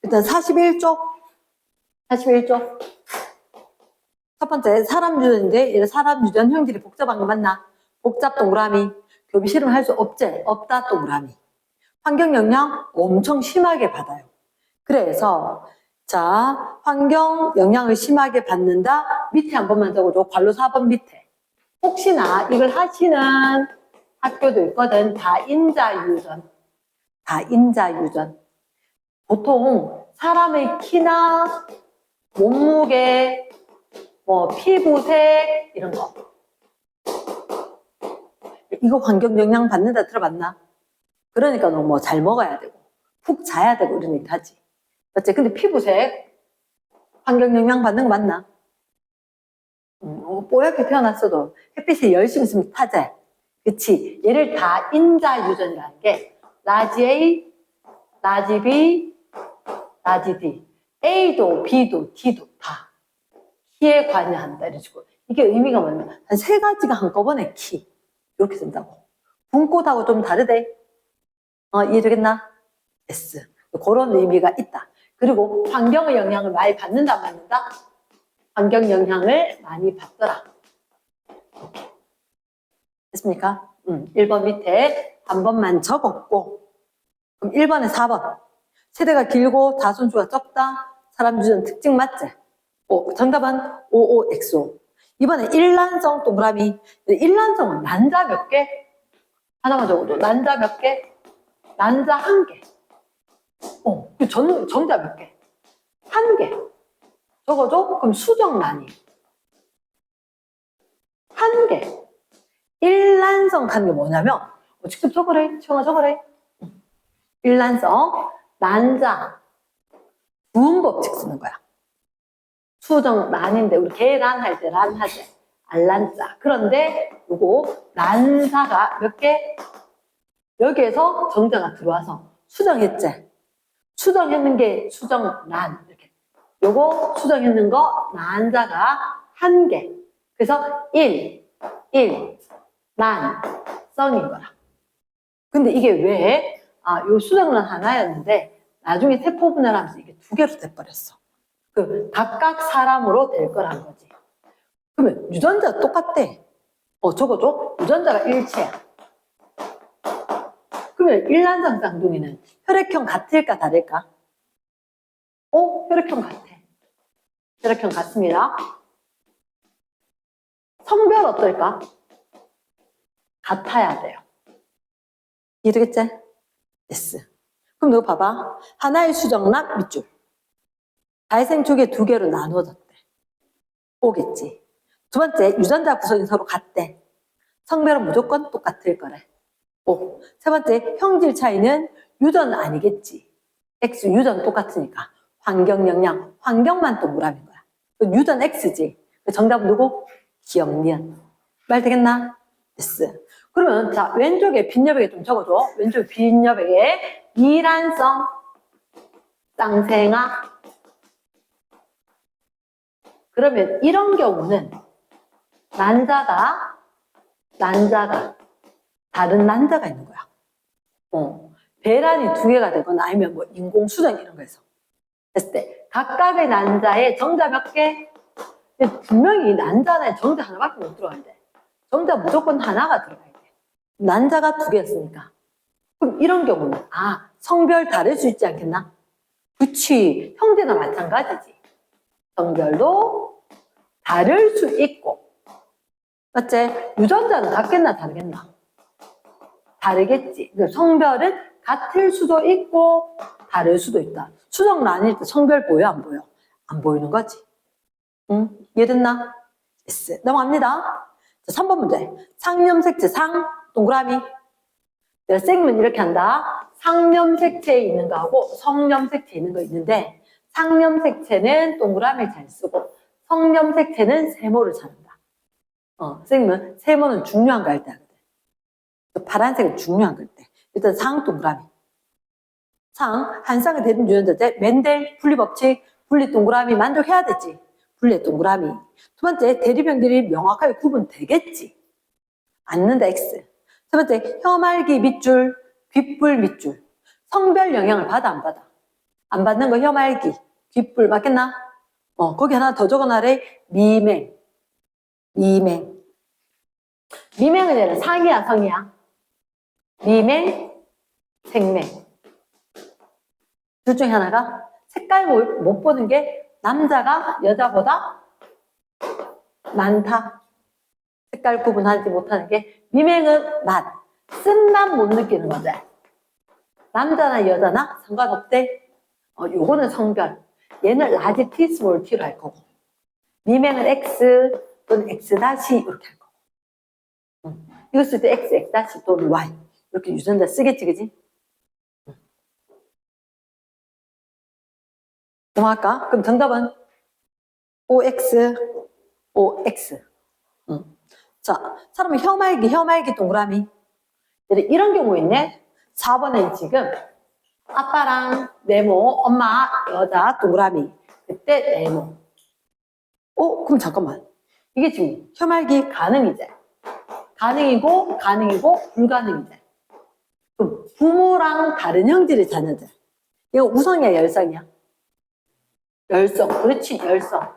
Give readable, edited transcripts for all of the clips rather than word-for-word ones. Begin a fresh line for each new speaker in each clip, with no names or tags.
일단 41쪽. 41쪽. 첫 번째, 사람 유전인데, 사람 유전 형질이 복잡한 거 맞나? 복잡 동그라미. 교비 실험 할 수 없지? 없다 동그라미. 환경 영향 엄청 심하게 받아요. 그래서, 자, 환경 영향을 심하게 받는다. 밑에 한 번만 적어줘. 괄호 4번 밑에. 혹시나 이걸 하시는 학교도 있거든. 다인자 유전. 다인자 유전. 보통 사람의 키나 몸무게, 뭐 피부색 이런 거. 이거 환경 영향 받는다 들어봤나? 그러니까 너 뭐 잘 먹어야 되고 푹 자야 되고 이런 얘기 하지. 맞지? 근데 피부색 환경 영향 받는 거 맞나? 뽀얗게 태어났어도 햇빛이 열심히 있으면 타재. 그치? 얘를 다인자 유전이라는 게 라지 A, 라지 B, 라지 D. A도 B도 D도 다 키에 관여한다 이래가지고 이게 의미가 뭐냐면 한 세 가지가 한꺼번에 키 이렇게 된다고. 분꽃하고 좀 다르대. 이해되겠나? S. 그런 의미가 있다. 그리고 환경의 영향을 많이 받는다 받는다? 환경 영향을 많이 받더라. 이렇게. 됐습니까? 1번 밑에 한 번만 적었고 그럼 1번에 4번. 세대가 길고 자손수가 적다. 사람 유전 특징 맞지? 정답은 OOXO. 이번에 일란성 동그라미. 일란성은 난자 몇 개? 하나만 적어도 난자 몇 개? 난자 한 개. 정자 몇 개? 한 개. 적어줘? 그럼 수정란이 한 개. 일란성 하는 게 뭐냐면 직접 적으래. 청아 적으래. 일란성 난자 부음 법칙 쓰는 거야. 수정란인데 우리 계란 할 때 란 하지. 알란자. 그런데 요거 난사가 몇 개? 여기에서 정자가 들어와서 수정했지. 수정했는 게 수정란 이렇게. 요거 수정했는 거 난자가 한 개. 그래서 란, 성인 거라. 근데 이게 왜? 요 수정란 하나였는데 나중에 세포분해를 하면서 이게 두 개로 돼버렸어. 각각 사람으로 될 거란 거지. 그러면 유전자 똑같대. 적어줘. 유전자가 일체야. 그러면 일란성 쌍둥이는 혈액형 같을까 다를까? 혈액형 같아. 혈액형 같습니다. 성별 어떨까? 같아야 돼요. 이해되겠지? yes. 그럼 너 봐봐. 하나의 수정란 밑줄. 발생 쪽에 두 개로 나누어졌대. 오겠지. 두 번째, 유전자 구성이 서로 같대. 성별은 무조건 똑같을 거래. 세 번째, 형질 차이는 유전 아니겠지. X 유전 똑같으니까. 환경 영향, 환경만 동그라미인 거야. 유전 X지. 정답은 누구? 기억니은. 말 되겠나? yes. 그러면 자 왼쪽에 빈여백에 좀 적어줘. 왼쪽 빈여백에 이란성 쌍생아. 그러면 이런 경우는 난자가 다른 난자가 있는 거야. 배란이 두 개가 되거나 아니면 뭐 인공수정 이런 거에서 했을 때 각각의 난자에 정자 몇 개? 분명히 난자에 정자 하나밖에 못 들어가는데 정자 무조건 하나가 들어가야 돼. 난자가 두 개였으니까. 그럼 이런 경우는 성별 다를 수 있지 않겠나? 그치. 형제나 마찬가지지. 성별도 다를 수 있고. 맞지? 유전자는 같겠나 다르겠나? 다르겠지. 성별은 같을 수도 있고 다를 수도 있다. 수정란일 때 성별 보여 안 보여? 안 보이는 거지. 이해됐나? yes. 넘어갑니다. 자, 3번 문제. 상염색체 상 동그라미. 내가 쌤은 이렇게 한다. 상염색체에 있는 거하고 성염색체에 있는 거 있는데 상염색체는 동그라미를 잘 쓰고 성염색체는 세모를 잘 한다. 쌤은 세모는 중요한 거 할 때 하거든. 파란색은 중요한 거 할 때. 일단 상 동그라미. 상, 한 쌍의 대립 유전자제 멘델 분리법칙, 분리 동그라미 만족해야 되지. 분리 동그라미. 두 번째, 대립형들이 명확하게 구분되겠지. 않는다, X. 세 번째, 혐알기 밑줄, 귓불 밑줄. 성별 영향을 받아, 안 받아? 안 받는 거 혐알기, 귓불 맞겠나? 거기 하나 더 적어놔래. 미맹. 미맹. 미맹은 얘는 상이야, 성이야? 미맹, 생맹. 둘 중에 하나가 색깔 못 보는 게 남자가 여자보다 많다. 색깔 구분하지 못하는 게 미맹은 맛, 쓴맛 못 느끼는 거지. 남자나 여자나 상관없대. 요거는 성별. 얘는 라지 T, 스몰 T로 할 거고. 미맹은 X 또는 X 다시 이렇게 할 거고. 이거 쓸 때 X, X 다시 또는 Y 이렇게 유전자 쓰겠지, 그지? 뭐 할까? 그럼 정답은 OX, OX. 자, 사람은 혐알기 동그라미. 이런 경우 있네. 4번에 지금 아빠랑 네모, 엄마, 여자, 동그라미. 그때 네모. 그럼 잠깐만. 이게 지금 혐알기 가능이지. 가능이고, 불가능이지. 그럼 부모랑 다른 형질의 자녀들. 이거 우성이야, 열성이야? 열성. 그렇지, 열성.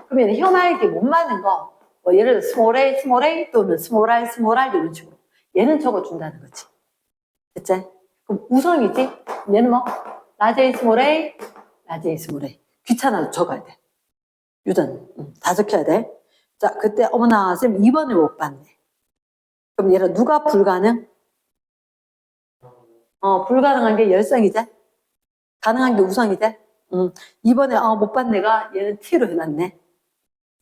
그러면 혐알기 못 맞는 거, 예를 들어 스몰 a 또는 스몰 r 이런 식으로. 얘는 적어준다는 거지. 됐지? 그럼 우성이지? 얘는 뭐? 라지 A, 스몰 a, 라지 A, 스몰 a. 귀찮아도 적어야 돼. 유전. 다 적혀야 돼. 자, 그때 어머나, 쌤 2번을 못 봤네. 그럼 얘는 누가 불가능? 불가능한 게 열성이지? 가능한 게 우성이지? 2번에 못 봤네가 얘는 T로 해놨네.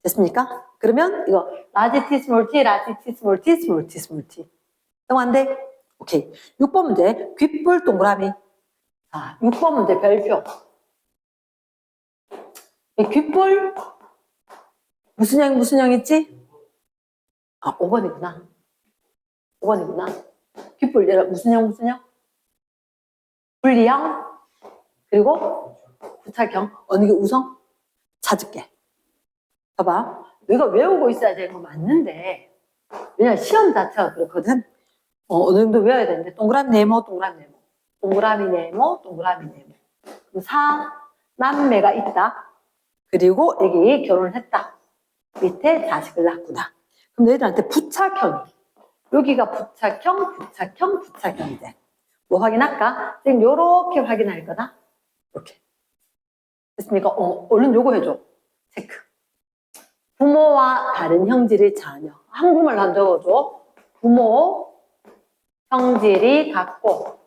됐습니까? 그러면 이거 라지 T, 스몰 T, 라지 T, 스몰 T, 스몰 T, 스몰 T. 동안데? 오케이. 6번 문제. 귓불 동그라미. 자, 6번 문제 별표. 이 귓불 무슨 형 있지? 5번이구나. 5번이구나. 귓불 얘가 무슨 형? 분리형 그리고 부착형. 어느 게 우성? 찾을게. 봐봐. 내가 외우고 있어야 되는 거 맞는데 왜냐면 시험 자체가 그렇거든. 어느 정도 외워야 되는데 동그라미 네모. 동그라미 네모. 그럼 4남매가 있다. 그리고 여기 결혼을 했다. 밑에 자식을 낳구나. 그럼 너희들한테 부착형이. 여기가 부착형이 돼. 뭐 확인할까? 지금 요렇게 확인할 거다. 이렇게. 됐습니까? 얼른 요거 해줘. 체크. 부모와 다른 형질의 자녀. 한국말로 한 적어줘. 부모, 형질이 같고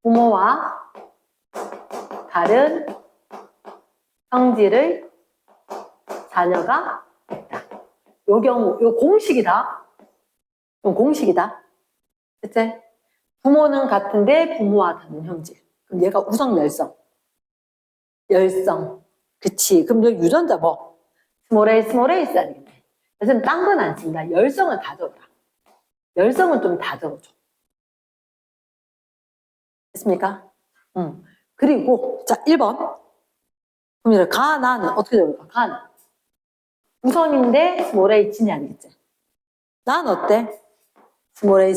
부모와 다른 형질의 자녀가 있다. 요 경우, 요 공식이다. 됐지? 부모는 같은데 부모와 다른 형질. 그럼 얘가 우성 열성. 그치. 그럼 여기 유전자 뭐? 스몰 a 써야 되겠네. 그래서 딴 건 안 쓴다. 열성은 다 적어라. 열성은 좀 다 적어줘. 됐습니까? 그리고, 자, 1번. 그럼 가나는 어떻게 적을까? 가는. 우성인데 스몰 a 진이 아니겠지? 난 어때? 스몰 a.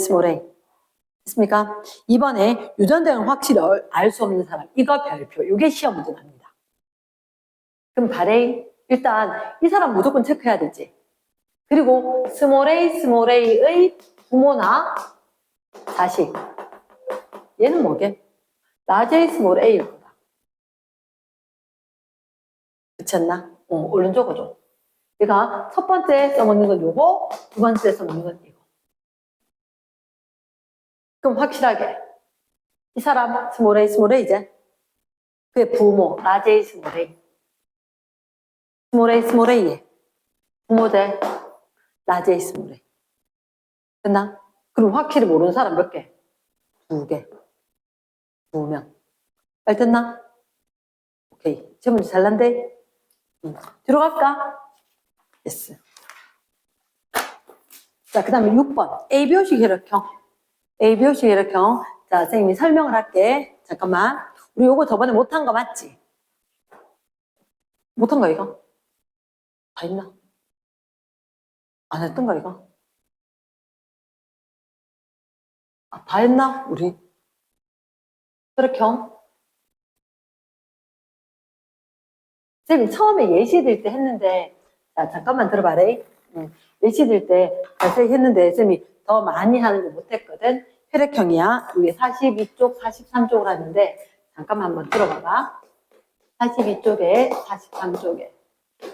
됐습니까? 이번에 유전자는 확실히 알 수 없는 사람. 이거 별표. 이게 시험 문제 납니다. 그럼 발에 일단 이 사람 무조건 체크해야 되지. 그리고 스몰 a의 부모나 자식. 얘는 뭐게? 라지 A, 스몰 a일 거다. 그렇지 않나? 얼른 적어줘. 얘가 첫 번째 써먹는 건 요거, 두 번째 써먹는 건 이거. 그럼 확실하게 이 사람 스몰 a이제 그의 부모 라지 A, 스몰 a. 스몰 a의 부모 대 라지 A, 스몰 a. 됐나? 그럼 확실히 모르는 사람 몇 개? 2개. 2명. 잘 됐나? 오케이. 질문 잘 난데? 뒤로 갈까? 예스. 자, 그 다음에 6번. ABO식 혈액형. 자, 선생님이 설명을 할게. 잠깐만. 우리 요거 저번에 못한 거 맞지? 못한 거 이거? 다 했나? 안 했던 거 이거? 다 했나? 우리? 혈액형. 쌤이 처음에 예시 들 때 했는데, 자, 잠깐만 들어봐래. 예시 들 때 자세히 했는데, 쌤이 더 많이 하는 거 못했거든. 혈액형이야. 이게 42쪽, 43쪽을 하는데, 잠깐만 한번 들어봐봐. 42쪽에, 43쪽에.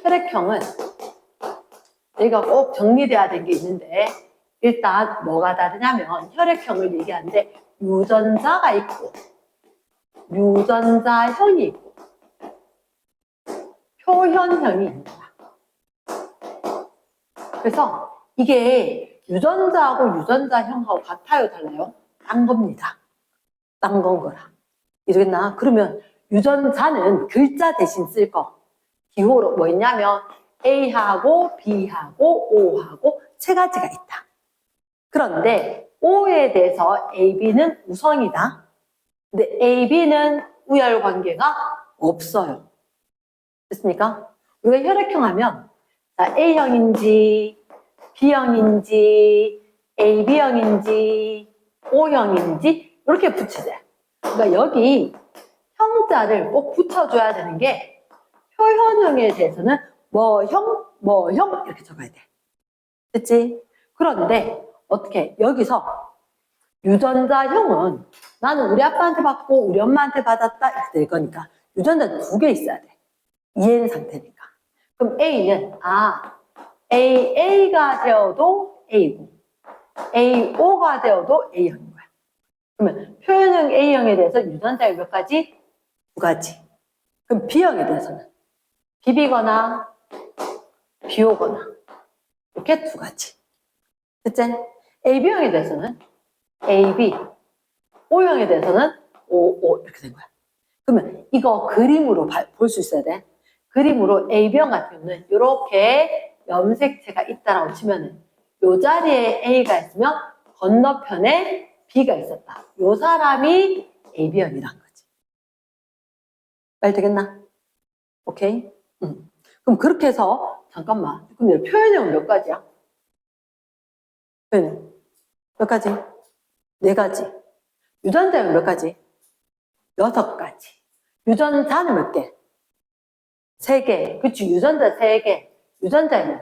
혈액형은, 여기가 꼭 정리돼야 될 게 있는데, 일단 뭐가 다르냐면, 혈액형을 얘기하는데, 유전자가 있고, 유전자형이 있고, 표현형이 있는 거야. 그래서 이게 유전자하고 유전자형하고 같아요, 달라요? 딴 겁니다. 딴 건 거라. 이러겠나? 그러면 유전자는 글자 대신 쓸 거. 기호로 뭐 있냐면 A하고 B하고 O하고 세 가지가 있다. 그런데 O에 대해서 AB는 우성이다. 근데 AB는 우열 관계가 없어요. 됐습니까? 우리가 혈액형 하면 A형인지 B형인지 AB형인지 O형인지 이렇게 붙이자. 그러니까 여기 형자를 꼭 붙여줘야 되는 게 표현형에 대해서는 뭐형 이렇게 적어야 돼. 됐지? 그런데 어떻게 여기서 유전자형은 나는 우리 아빠한테 받고 우리 엄마한테 받았다 이렇게 될 거니까 유전자 2개 있어야 돼. 이해는 상태니까. 그럼 A는 AA가 되어도 A고 AO가 되어도 A형인 거야. 그러면 표현형 A형에 대해서 유전자가 몇 가지? 2가지. 그럼 B형에 대해서는 BB거나 BO거나 이렇게 2가지. 됐지? AB형에 대해서는 AB, O형에 대해서는 OO 이렇게 된 거야. 그러면 이거 그림으로 볼 수 있어야 돼. 그림으로 A형 같은 경우는 이렇게 염색체가 있다라고 치면은 요 자리에 A가 있으면 건너편에 B가 있었다. 요 사람이 AB형이란 거지. 말 되겠나? 오케이? 그럼 그렇게 해서 잠깐만. 그럼 표현형은 몇 가지야? 표현형 몇 가지? 4가지. 유전자는 몇 가지? 6가지. 유전자는 몇 개? 3개. 그치, 유전자 3개. 유전자는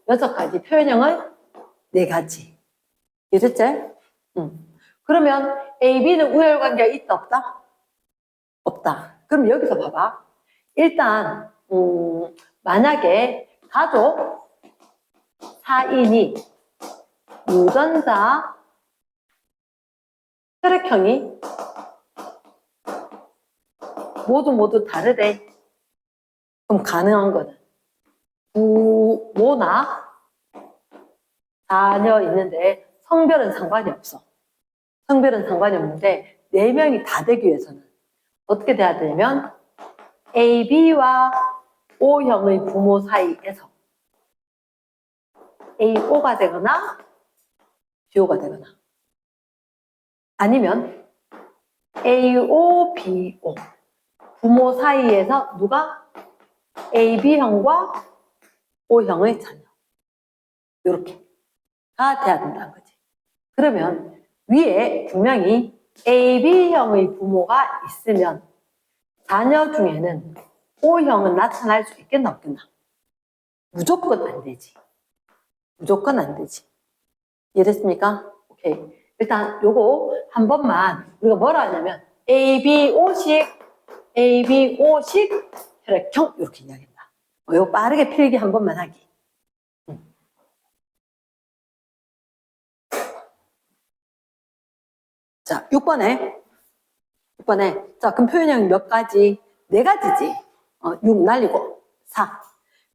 6가지. 표현형은 4가지. 이해됐지? 그러면 A, B는 우열관계가 있다, 없다? 없다. 그럼 여기서 봐봐. 일단 만약에 가족 4인이 유전자 혈액형이 모두 다르대. 그럼 가능한 거는 부모나 자녀 있는데 성별은 상관이 없어. 성별은 상관이 없는데 4명이 다 되기 위해서는 어떻게 돼야 되냐면 AB와 O형의 부모 사이에서 AO가 되거나 BO가 되거나 아니면 AO, BO 부모 사이에서 누가 AB형과 O형의 자녀 이렇게가 돼야 된다는 거지. 그러면 위에 분명히 AB형의 부모가 있으면 자녀 중에는 O형은 나타날 수 있겠나 없겠나? 무조건 안 되지. 무조건 안 되지. 이해됐습니까? 오케이. 일단 요거 한 번만 우리가 뭐라 하냐면 ABO식 혈액형 이렇게 이야기한다. 요거 빠르게 필기 한 번만 하기. 자, 6번에 자, 그럼 표현형이 몇 가지? 4가지지. 6 날리고 4.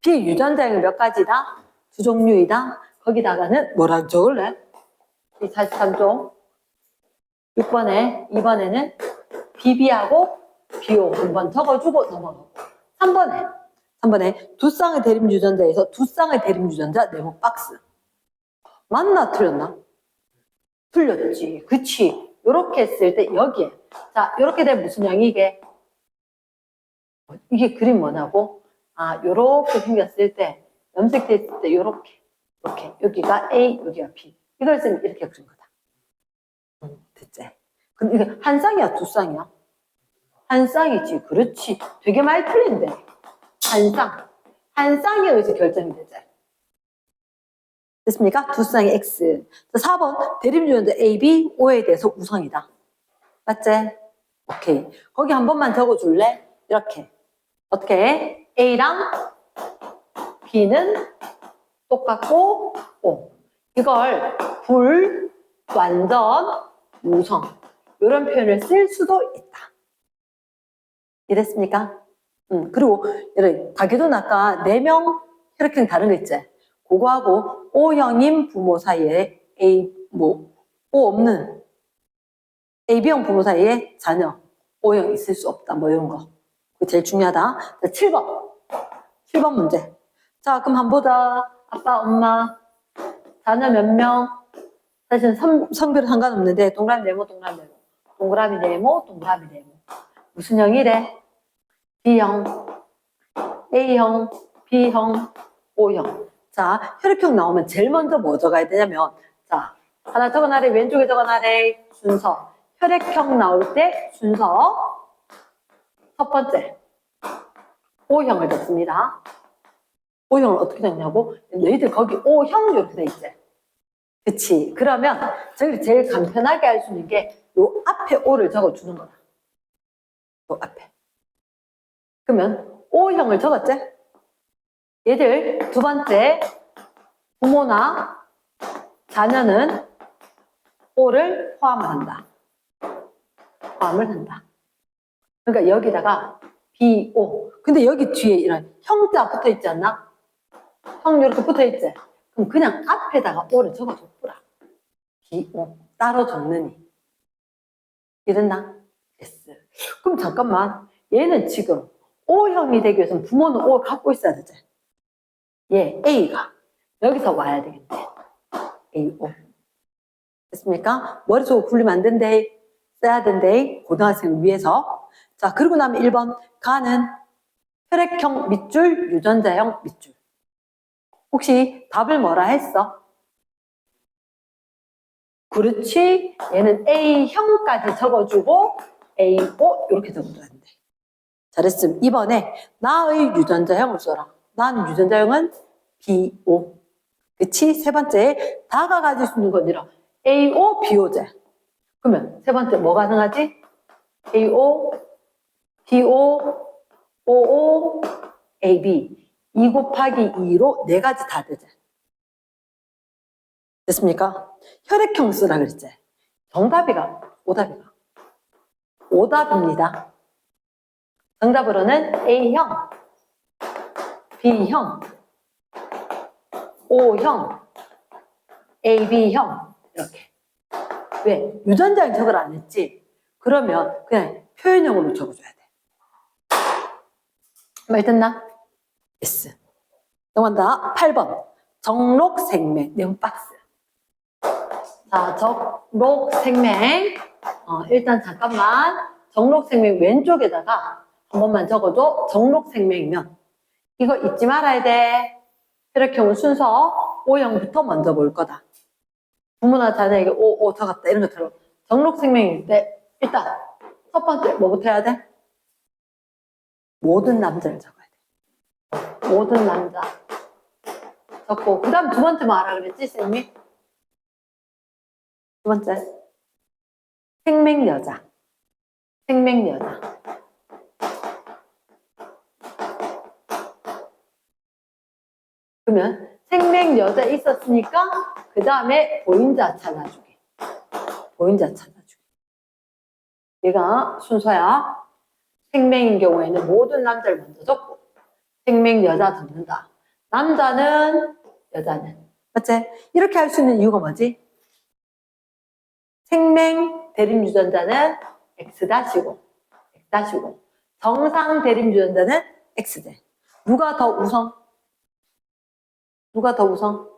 비유전자형이 몇 가지다? 2종류이다. 거기다가는 뭐라 적을래? 43종. 6번에 2번에는 BB하고 BO 한번 적어주고 넘어가고. 3번에 두 쌍의 대립 유전자에서 두 쌍의 대립 유전자 네모 박스. 맞나 틀렸나? 틀렸지. 그치. 요렇게 했을 때 여기에 자 요렇게 되면 무슨 형이 이게 그림 뭐냐고? 요렇게 생겼을 때 염색됐을 때 요렇게 이렇게 여기가 A 여기가 B 이걸 쓰면 이렇게 그린 거다. 됐지? 근데 이게 한 쌍이야 두 쌍이야? 한 쌍이지. 그렇지. 되게 많이 틀린데. 한 쌍. 한 쌍에 의해서 결정이 되죠. 됐습니까? 두 쌍의 X. 4번 대립유전자 A, B, O에 대해서 우성이다. 맞지? 오케이. 거기 한 번만 적어줄래? 이렇게. 어떻게? A랑 B는 똑같고 O. 이걸 불, 완전, 우성. 이런 표현을 쓸 수도 있다. 이랬습니까? 그리고 다계도는 아까 4명 혈액형이 다른 거 있지? 그거하고 O형인 부모 사이에 O 없는 AB형 부모 사이에 자녀 O형 있을 수 없다. 뭐 이런 거. 그게 제일 중요하다. 자, 7번 문제. 자, 그럼 한번 보자. 아빠, 엄마, 자녀 몇 명? 사실은 성별은 상관없는데 동그라미 네모, 동그라미 네모. 동그라미 네모, 동그라미 네모. 무슨 형이래? B형, A형, B형, O형. 자, 혈액형 나오면 제일 먼저 뭐 적어야 되냐면, 자, 하나 적어놔래, 왼쪽에 적어놔래, 순서. 혈액형 나올 때 순서. 첫 번째, O형을 적습니다. O형을 어떻게 적냐고? 너희들 거기 O형 이렇게 돼 있지? 그치. 그러면 저희 제일 간편하게 할 수 있는 게 요 앞에 O를 적어주는 거다. 요 앞에. 그러면 O형을 적었지? 얘들 두 번째 부모나 자녀는 O를 포함을 한다. 포함을 한다. 그러니까 여기다가 BO. 근데 여기 뒤에 이런 형자 붙어 있지 않나? 형 이렇게 붙어 있지? 그럼 그냥 앞에다가 O를 적어줬구라. BO. 따로 적느니. 이랬나? S. 그럼 잠깐만. 얘는 지금 O형이 되기 위해서는 부모는 O를 갖고 있어야 되지. 얘 A가 여기서 와야 되겠네. AO. 됐습니까? 머릿속으로 굴리면 안 된대. 써야 된대. 고등학생을 위해서. 자, 그리고 나면 1번. 가는 혈액형 밑줄, 유전자형 밑줄. 혹시 답을 뭐라 했어? 그렇지. 얘는 A형까지 적어주고 AO 이렇게 적어줘야 된대. 잘했음. 2번에 나의 유전자형을 써라. 난 유전자형은 BO. 그치? 세 번째, 다가 가질 수 있는 건 이런 AO, BO제. 그러면 세 번째 뭐 가능하지? AO, BO, OO, AB. 2 곱하기 2로 네 가지 다 되지. 됐습니까? 혈액형 쓰라 그랬지? 정답이가, 오답이가. 오답입니다. 정답으로는 A형, B형, O형, AB형 이렇게. 왜? 유전자형 적을 안 했지? 그러면 그냥 표현형으로 적어줘야 돼. 말 듣나? S. 넘어간다. 8번. 정록생명. 네모 박스. 자, 정록생명. 일단 잠깐만. 정록생명 왼쪽에다가 한 번만 적어줘. 정록생명이면 이거 잊지 말아야 돼. 혈액형은 순서 O형부터 먼저 볼 거다. 부모나 자녀에게 O 적었다 이런 것처럼 정록생명일 때 일단 첫 번째 뭐부터 해야 돼? 모든 남자를 적어야 돼. 모든 남자 적고 그 다음 두 번째 뭐 하라 그랬지 쌤이? 두 번째 생명여자. 생명여자. 그러면 생명여자 있었으니까 그 다음에 보인자 찾아주기. 보인자 찾아주기. 얘가 순서야. 생명인 경우에는 모든 남자를 먼저 적고 생명여자 적는다. 남자는 여자는. 맞지? 이렇게 할 수 있는 이유가 뭐지? 생명 대립유전자는 X-고 X-고 정상 대립유전자는 X제. 누가 더 우선? 누가 더 우선?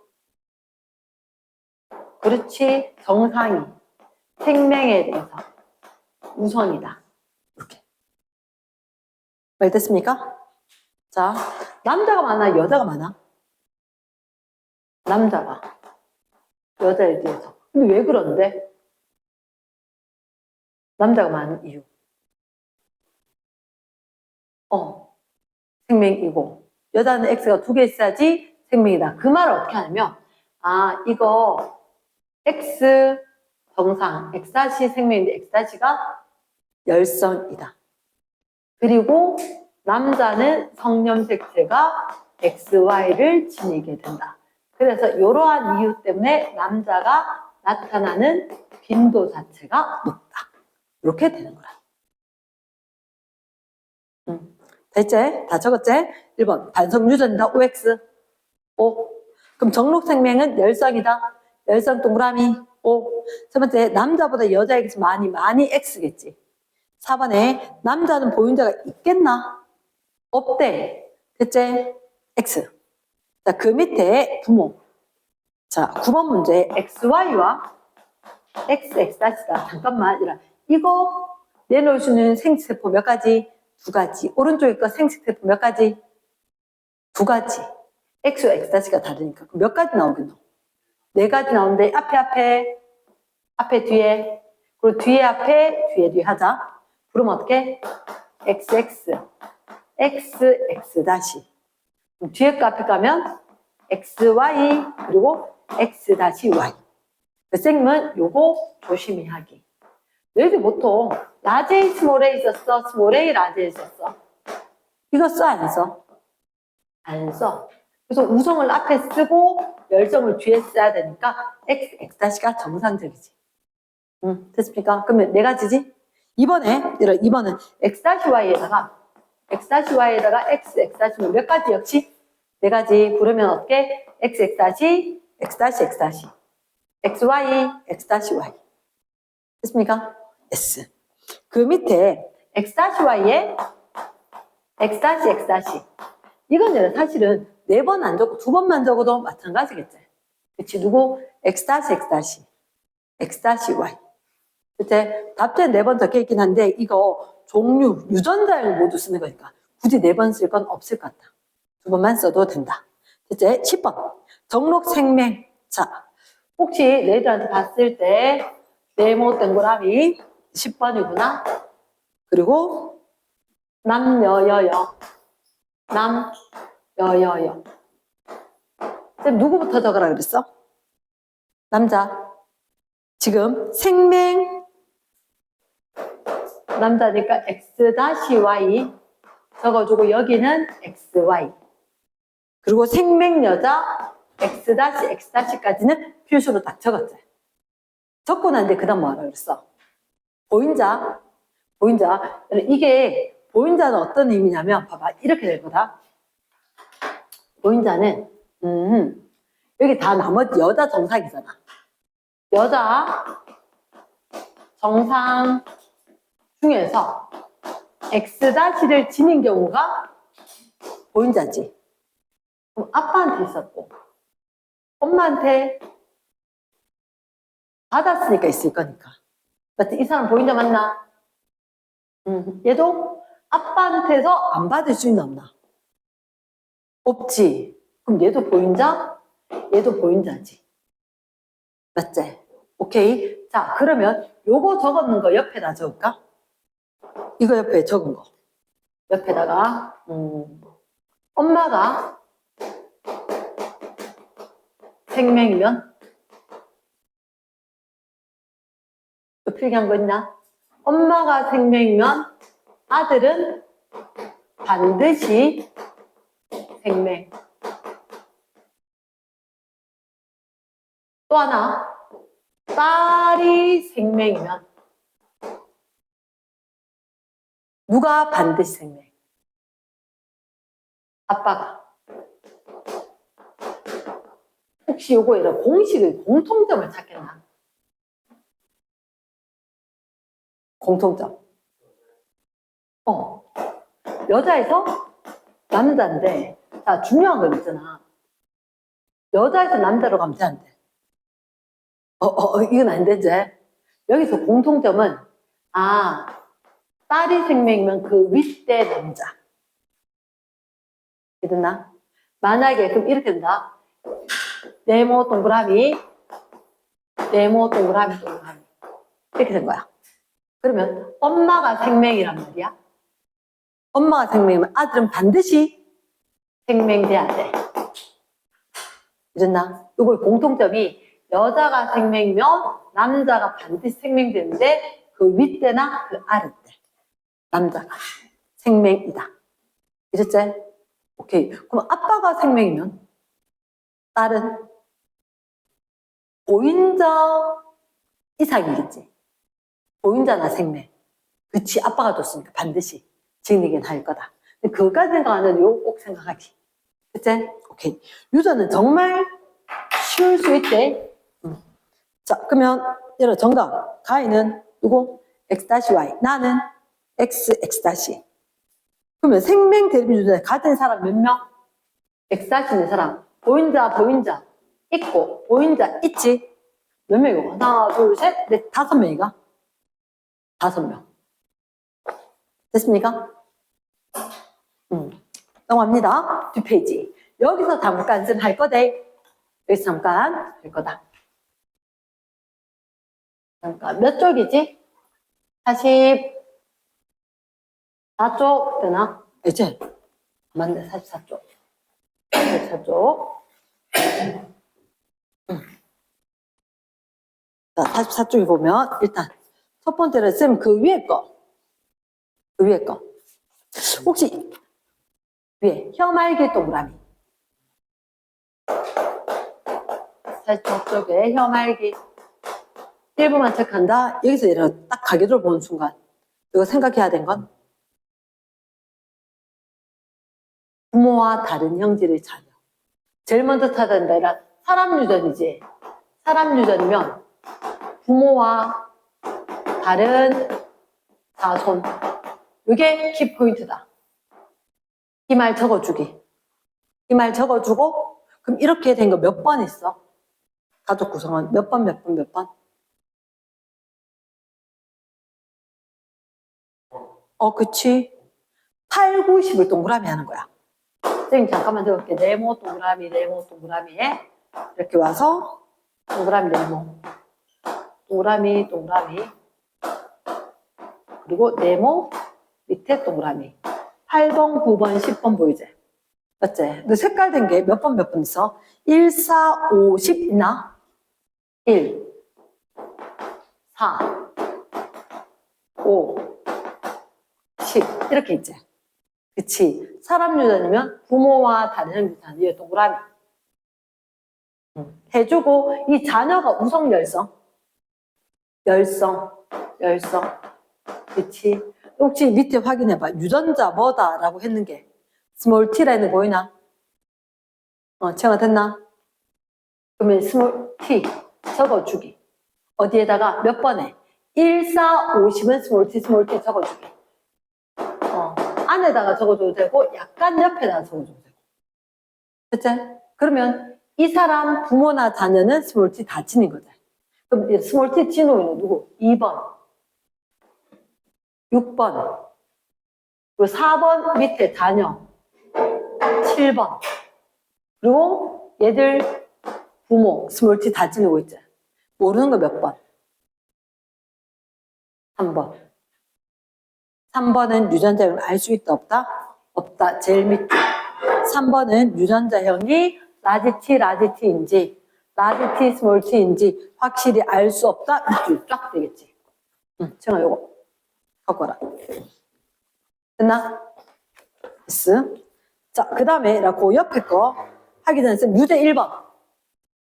그렇지. 정상이 생명에 대해서 우선이다. 이렇게. 말 됐습니까? 자, 남자가 많아, 여자가 많아? 남자가 여자에 대해서. 근데 왜 그런데? 남자가 많은 이유. 생명이고, 여자는 X가 2개 있어야지 생명이다. 그 말을 어떻게 하냐면, 이거 X 정상, X' 생명인데 X'가 열성이다. 그리고 남자는 성염색체가 XY를 지니게 된다. 그래서 이러한 이유 때문에 남자가 나타나는 빈도 자체가 높다. 이렇게 되는 거야. 됐지? 다 적었지? 1번 반성 유전이다. OX. O. 그럼 정록 생명은 열성이다. 열성 동그라미. O. 첫 번째 남자보다 여자에게 많이 X겠지. 4번에 남자는 보유자가 있겠나? 없대. 됐지? X. 자, 그 밑에 부모. 자, 9번 문제 XY와 XX-다. 잠깐만. 이거 내놓을 수 있는 생식세포 몇 가지? 2가지. 오른쪽에 거 생식세포 몇 가지? 2가지. X와 X-가 다르니까. 몇 가지 나오겠노? 4가지 나오는데 앞에 뒤에, 그리고 뒤에 앞에 뒤에 하자. 그러면 어떻게? XX, XX 다시. 뒤에 거 앞에 가면 XY 그리고 X-Y. 그 쌤은 요거 조심히 하기. 너희들 보통 라지 스몰 A 썼어? 스몰 A 라지 A 썼어? 이거 써? 안 써? 안 써. 그래서 우성을 앞에 쓰고 열성을 뒤에 써야 되니까 X-가 정상적이지. 됐습니까? 그러면 4가지지? 이번에는 X-Y에다가 X-X'면 몇 가지 역시? 4가지. 그러면 어떻게? X-X-, X-X-, XY, X-Y. 됐습니까? S. 그 밑에 X-Y에 X-X-. 이건 사실은 4번 안 적고 2번만 적어도 마찬가지겠지. 그치? 누구? X-X-, X-Y. 그치? 답변 4번 적혀 있긴 한데 이거 종류, 유전자를 모두 쓰는 거니까 굳이 4번 쓸 건 없을 것 같다. 2번만 써도 된다. 됐지? 10번. 정록 생명. 자, 혹시 너희들한테 봤을 때 네모 동그라미 10번이구나. 그리고 남여여여. 남여여여. 쌤 누구부터 적으라 그랬어? 남자. 지금 생명 남자니까 X-Y 적어주고 여기는 XY. 그리고 생명 여자 X-X-까지는 필수로 딱 적었지. 적고 난데 그 다음 뭐하라 그랬어? 보인자. 이게 보인자는 어떤 의미냐면 봐봐 이렇게 될 거다. 보인자는 여기 다 나머지 여자 정상이잖아. 여자 정상 중에서 X-를 지닌 경우가 보인자지. 그럼 아빠한테 있었고 엄마한테 받았으니까 있을 거니까. 맞지? 이 사람 보인자 맞나? 얘도 아빠한테서 안 받을 수 있나 없나? 없지. 그럼 얘도 보인자? 얘도 보인자지. 맞지? 오케이. 자, 그러면 요거 적었는 거 옆에다 적을까? 이거 옆에 적은 거. 옆에다가 엄마가 생명이면 필기한 거 있나? 엄마가 생명이면 아들은 반드시 생명. 또 하나, 딸이 생명이면 누가 반드시 생명? 아빠가. 혹시 요거 이런 공식의 공통점을 찾겠나? 공통점. 여자에서 남자인데, 자, 중요한 건 있잖아. 여자에서 남자로 가면 안 돼. 이건 안 되지. 여기서 공통점은, 딸이 생명이면 그 윗대 남자. 이랬나? 만약에, 그럼 이렇게 된다. 네모 동그라미. 이렇게 된 거야. 그러면 엄마가 생명이란 말이야. 엄마가 생명이면 아들은 반드시 생명돼야 돼. 이랬나? 이거 공통점이 여자가 생명이면 남자가 반드시 생명되는데 그 윗대나 그 아랫대 남자가 생명이다. 이랬지? 오케이. 그럼 아빠가 생명이면 딸은 보인자 이상이겠지. 보인자나 생명. 그치, 아빠가 줬으니까 반드시 지니긴 할 거다. 근데 그거까지 생각하는 요 꼭 생각하기. 그치? 오케이. 유전은 정말 쉬울 수 있대. 자, 그러면 여러 정답. 가인은 이거 X-Y. 나는 X. 그러면 생명 대립 유전에 가진 사람 몇 명? X-는 사람. 보인자 있고 보인자 있지. 몇 명이고? 하나, 둘, 셋, 넷, 5명이가? 5명. 됐습니까? 넘어갑니다. 뒷페이지. 여기서 잠깐 좀 할 거대. 여기서 잠깐 할 거다. 잠깐 몇 쪽이지? 44쪽 되나? 이제 맞네. 44쪽. 44쪽. 자, 44쪽에 보면 일단 첫 번째는 쌤 그 위에 거. 혹시 위에 혀말기 동그라미. 44쪽에 혀말기. 1번만 체크한다. 여기서 이런 딱 가계도를 보는 순간 이거 생각해야 되는 건 부모와 다른 형질의 자녀. 제일 먼저 찾아야 된다. 이런 사람 유전이지. 사람 유전이면 부모와 다른 자손. 이게 키포인트다. 이 말 적어주기. 이 말 적어주고 그럼 이렇게 된 거 몇 번 있어? 가족 구성원 몇 번? '그치. 8, 9, 10을 동그라미 하는 거야. 선생님 잠깐만 적을게. 네모 동그라미에 이렇게 와서 동그라미 네모. 동그라미 그리고 네모 밑에 동그라미. 8번, 9번, 10번 보이지? 맞지? 근데 색깔 된 게 몇 번 있어? 1, 4, 5, 10 있나? 1, 4, 5, 10 이렇게 있지? 그치? 사람 유전이면 부모와 다른 형제 자녀의 동그라미 해주고 이 자녀가 우성 열성 그치? 혹시 밑에 확인해봐. 유전자 뭐다? 라고 했는 게 스몰 t라는 보이나? 체가 됐나? 그러면 스몰 t 적어주기. 어디에다가 몇 번에? 1, 4, 50은 스몰 t 적어주기. 안에다가 적어줘도 되고 약간 옆에다가 적어줘도 되고. 됐지? 그러면 이 사람 부모나 자녀는 스몰 t 다 지닌 거지. 그럼 스몰 t 진호는 누구? 2번 6번 그리고 4번 밑에 자녀 7번 그리고 얘들 부모 스몰 t 다 지니고 있지. 모르는 거 몇 번? 3번 3번은 유전자형을 알 수 있다 없다? 없다. 제일 밑에 3번은 유전자형이 라지 T인지 라지 T 스몰 t인지 확실히 알 수 없다. 밑줄 쫙 되겠지. 정아 요거 갖고 와라. 됐나? 됐어. 자, 그 다음에 그 옆에 거 하기 전에 쌤 유제 1번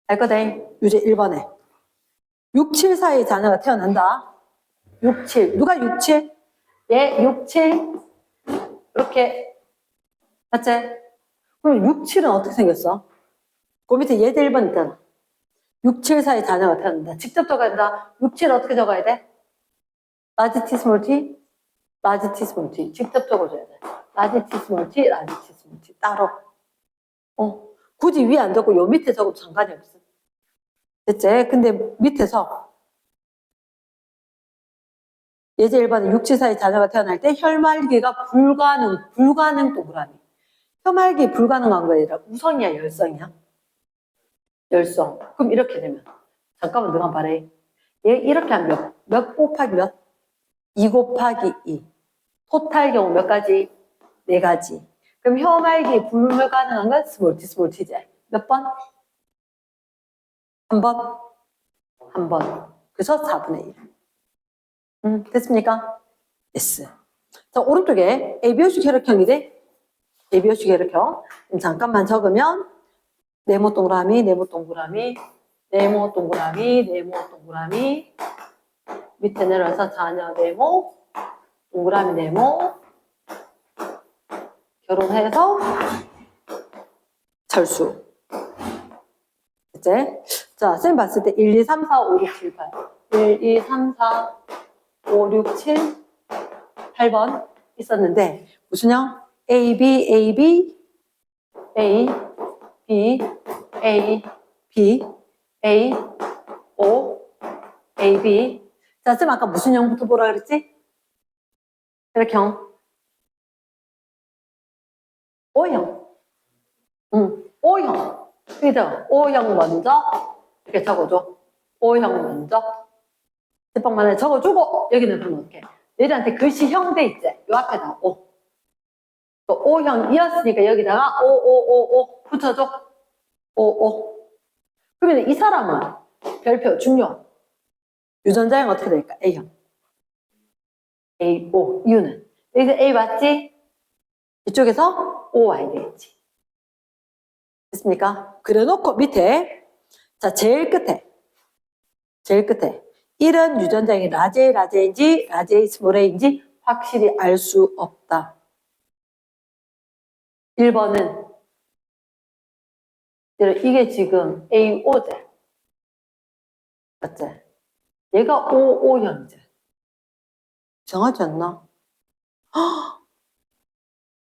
알 거대. 유제 1번에 6, 7 사이 자녀가 태어난다. 6, 7 누가 6, 7? 얘 6, 7 이렇게 맞지? 그럼 6, 7은 어떻게 생겼어? 그 밑에 얘들 1번 있잖아. 6, 7 사이 자녀가 태어난다. 직접 적어야 된다. 6, 7 어떻게 적어야 돼? 라지 T 스몰 t 라지 T 스몰 t 직접 적어줘야 돼. 라지 T 스몰 t 따로. 굳이 위에 안 적고 요 밑에 적어도 상관이 없어. 됐지? 근데 밑에서 예제 1번은 6, 7 사이 자녀가 태어날 때 혈말기가 불가능 동그라미. 혈말기 불가능한 거 아니라 우성이야 열성이야? 열성. 그럼 이렇게 되면 잠깐만 너가 말해. 얘 이렇게 하면 몇 곱하기 몇? 2 곱하기 2. 토탈 경우 몇 가지? 네 가지. 그럼 혀말기 불물 가능한 건 스몰 t, 스몰 tj. 몇 번? 한 번? 한 번. 그래서 4분의 1. 됐습니까? yes. 자, 오른쪽에 ABO식 혈액형이지? ABO식 혈액형. 그럼 잠깐만 적으면 네모 동그라미, 네모 동그라미, 네모 동그라미, 네모 동그라미. 밑에 내려서 자녀 네모, 동그라미 네모. 결혼해서 철수. 이제 자, 쌤 봤을 때 1, 2, 3, 4, 5, 6, 7, 8. 1, 2, 3, 4, 5, 6, 7, 8번 있었는데 무슨 형? A, B, A, B, A, B, A, B, A, O, A, B. 자, 쌤 아까 무슨 형부터 보라 그랬지? 혈액형. O형. O형. 그죠? O형 먼저 이렇게 적어줘. O형 먼저. 대빵만에 적어주고 여기는 그러면 어떡해? 얘들한테 글씨형 돼 있지? 요 앞에다 O. 또 O형이었으니까 여기다가 O 붙여줘. O. 그러면 이 사람은 별표 중요. 유전자형 어떻게 될까? A형. A, O. 이유는 여기서 A 맞지? 이쪽에서 O 와야 되겠지. 됐습니까? 그래놓고 밑에 자 제일 끝에 이런 유전자형이 라제인지 라제이 스모레인지 확실히 알 수 없다. 1번은 이게 지금 AO제 맞지? 얘가 OO형이지. 이상하지 않나?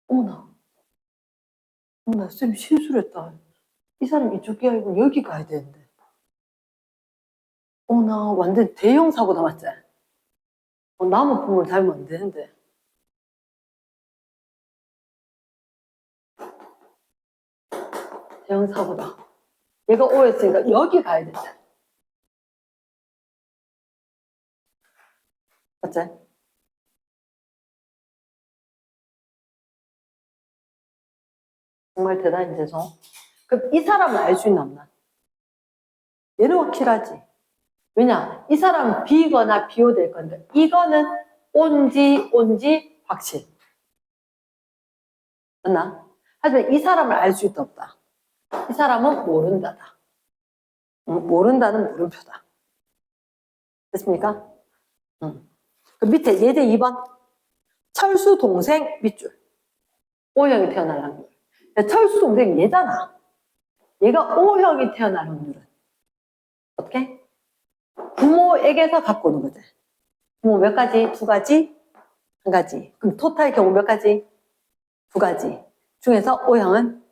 어머나 쌤 실수를 했다. 이 사람 이쪽이 아니고 여기 가야 되는데. 나 완전 대형 사고 나왔지? 나무 품을 달면 안 되는데. 대형 사고다. 얘가 O였으니까 여기 가야 되지. 맞지? 정말 대단히 죄송. 그럼 이 사람은 알 수 있나 없나? 얘는 확실하지. 왜냐? 이 사람은 B거나 BO 될 건데 이거는 온지 확실. 맞나? 하지만 이 사람을 알 수 있다 없다. 이 사람은 모른다다. 모른다는 물음표다. 됐습니까? 그 밑에 예제 2번. 철수 동생 밑줄. O형이 태어날 확률. 철수 동생 얘잖아. 얘가 O형이 태어날 확률은 어떻게? 부모에게서 갖고 오는 거지. 부모 몇 가지? 2가지? 1가지. 그럼 토탈 경우 몇 가지? 2가지. 중에서 O형은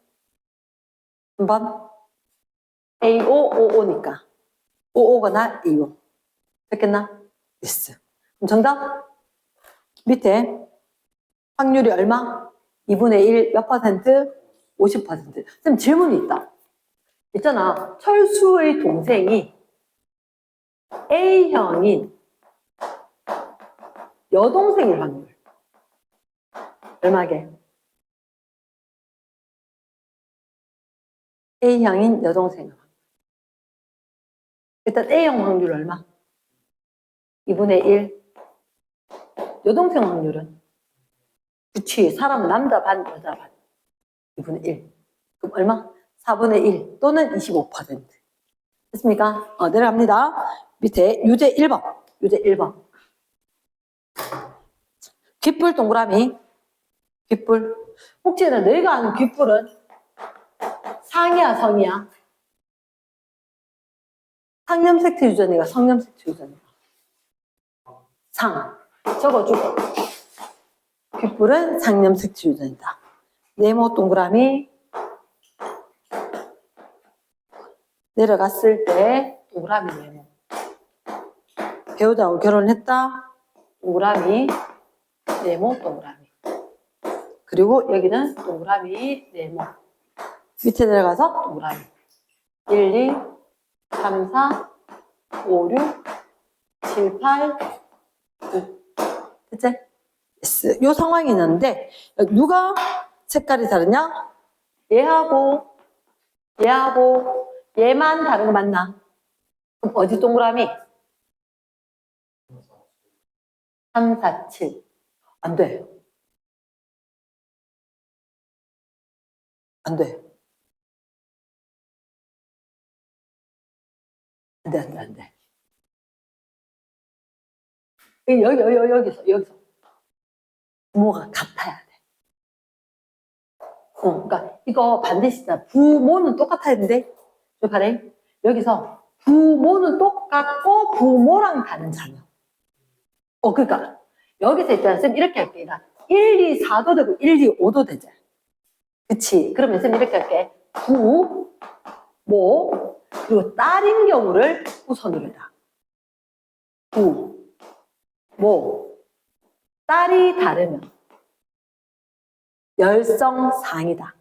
한번 AO, OO니까 OO거나 AO. 됐겠나? yes. 그럼 정답? 밑에 확률이 얼마? 2분의 1 몇 퍼센트? 50%. 선생님 질문이 있다. 있잖아. 철수의 동생이 A형인 여동생일 확률. 얼마게? A형인 여동생일 확률. 일단 A형 확률 얼마? 2분의 1. 여동생 확률은? 그치. 사람 남자 반, 여자 반. 2분의 1. 그럼 얼마? 4분의 1 또는 25%. 됐습니까? 내려갑니다. 밑에 유제 1번. 귓불 동그라미. 귓불. 혹시나 너희가 아는 귓불은 상이야, 성이야? 상염색트 유전이가 성염색트 유전이가. 상. 적어주고. 귓불은 상염색트 유전이다. 네모 동그라미. 내려갔을 때 동그라미 네모. 배우자하고 결혼했다. 동그라미 네모 동그라미. 그리고 여기는 동그라미 네모. 밑에 내려가서 동그라미. 1, 2, 3, 4, 5, 6, 7, 8, 9. 됐지? S. 요 상황이 있는데 누가 색깔이 다르냐? 얘하고 얘만 다른 거 맞나? 그럼 어디 동그라미? 3, 4, 7. 안 돼. 안 돼. 안 돼, 안 돼, 안 돼. 여기서. 부모가 같아야 돼. 그러니까 이거 반드시 부모는 똑같아야 되는데, 저 봐래. 여기서 부모는 똑같고 부모랑 다른 자녀. 그러니까 여기서 일단 쌤 이렇게 할게. 1, 2, 4도 되고 1, 2, 5도 되지. 그치? 그러면 쌤 이렇게 할게. 부, 모, 그리고 딸인 경우를 우선으로 해라. 부, 모, 딸이 다르면 열성상이다.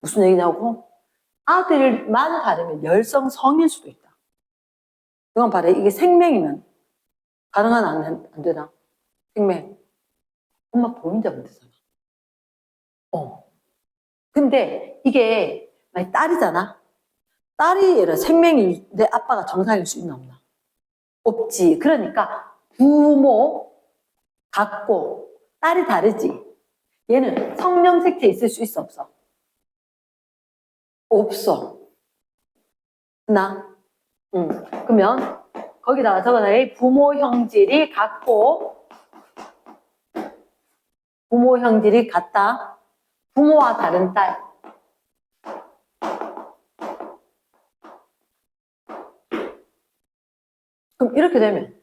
무슨 얘기냐고? 아들만 다르면 열성성일 수도 있다. 이건 봐라. 이게 생명이면 가능한 안 되나? 생명. 엄마 보인다면 되잖아. 근데 이게 만약 딸이잖아. 딸이 얘라 생명인데 아빠가 정상일 수 있나 없나? 없지. 그러니까 부모 같고 딸이 다르지. 얘는 성령색체 있을 수 있어 없어? 없어. 그러면 거기다가 적어놔. 부모 형질이 같고 부모 형질이 같다. 부모와 다른 딸. 그럼 이렇게 되면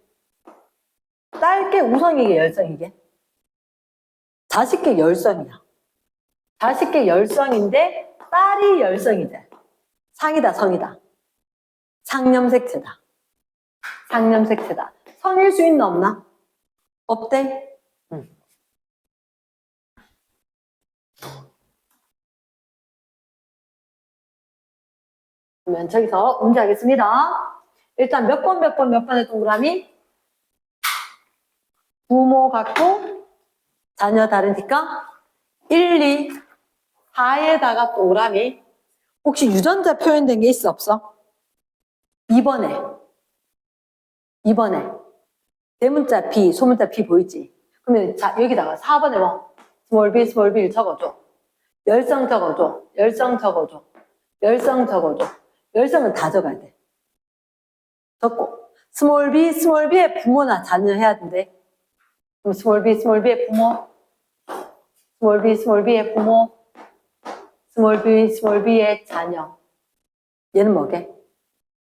딸께 우성이게 열성이게? 자식께 열성이야. 자식께 열성인데 딸이 열성이지. 상이다, 성이다. 상념색체다. 상념색체다. 성일 수 있나 없나? 없대? 그러면 저기서 문제 하겠습니다. 일단 몇 번의 동그라미? 부모 같고 자녀 다르니까 1, 2, 4에다가 동그라미. 혹시 유전자 표현된 게 있어 없어? 2번에 대문자 B, 소문자 B 보이지? 그러면 자 여기다가 4번에 뭐 스몰 b 적어줘. 열성 적어줘. 열성은 다 적어야 돼. 적고 스몰 b의 부모나 자녀 해야 된대. 그럼 스몰 b의 부모, 스몰 b의 부모, 스몰 b의 자녀. 얘는 뭐게?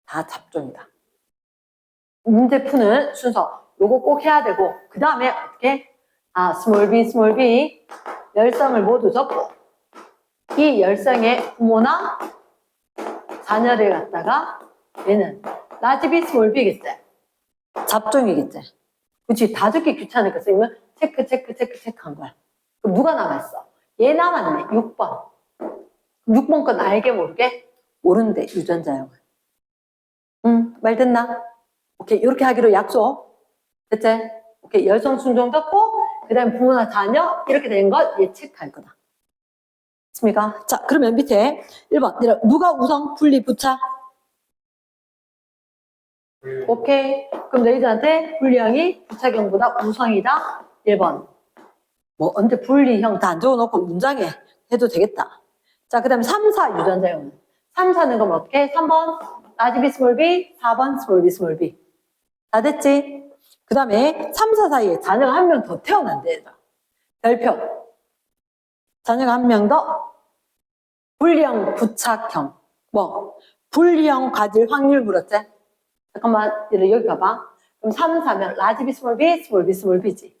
다 잡종이다. 문제 푸는 순서 요거 꼭 해야 되고 그 다음에 어떻게? 스몰 b 열성을 모두 적고 이 열성의 부모나 자녀를 갖다가 얘는 라지 b 스몰 b겠지? 잡종이겠지? 그치? 다 적기 귀찮으니까 쓰면 체크한 거야. 그럼 누가 남았어? 얘 남았네. 6번. 6번 건 알게 모르게? 모르는데 유전자형을. 말 됐나? 오케이. 이렇게 하기로 약속. 됐지? 오케이. 열성 순종 적고 그 다음에 부모나 자녀 이렇게 된 것 얘 체크할 거다. 됐습니까? 자, 그러면 밑에 1번. 누가 우성, 분리, 부착? 오케이. 그럼 너희들한테 분리형이 부착형보다 우성이다. 1번. 뭐 언제 분리형 다 안 적어놓고 문장에 해도 되겠다. 자, 그 다음에 3, 4 유전자형은. 3, 4는 그럼 어떻게? 3번 라지 b 스몰 b, 4번 스몰 b 스몰 b. 다 됐지? 그 다음에 3, 4 사이에 자녀가 한 명 더 태어난대. 얘들아. 별표. 자녀가 한 명 더. 분리형 부착형. 뭐 분리형 가질 확률 물었지? 잠깐만 여기 가봐. 그럼 3, 4면 라지 b 스몰 b 스몰 b지.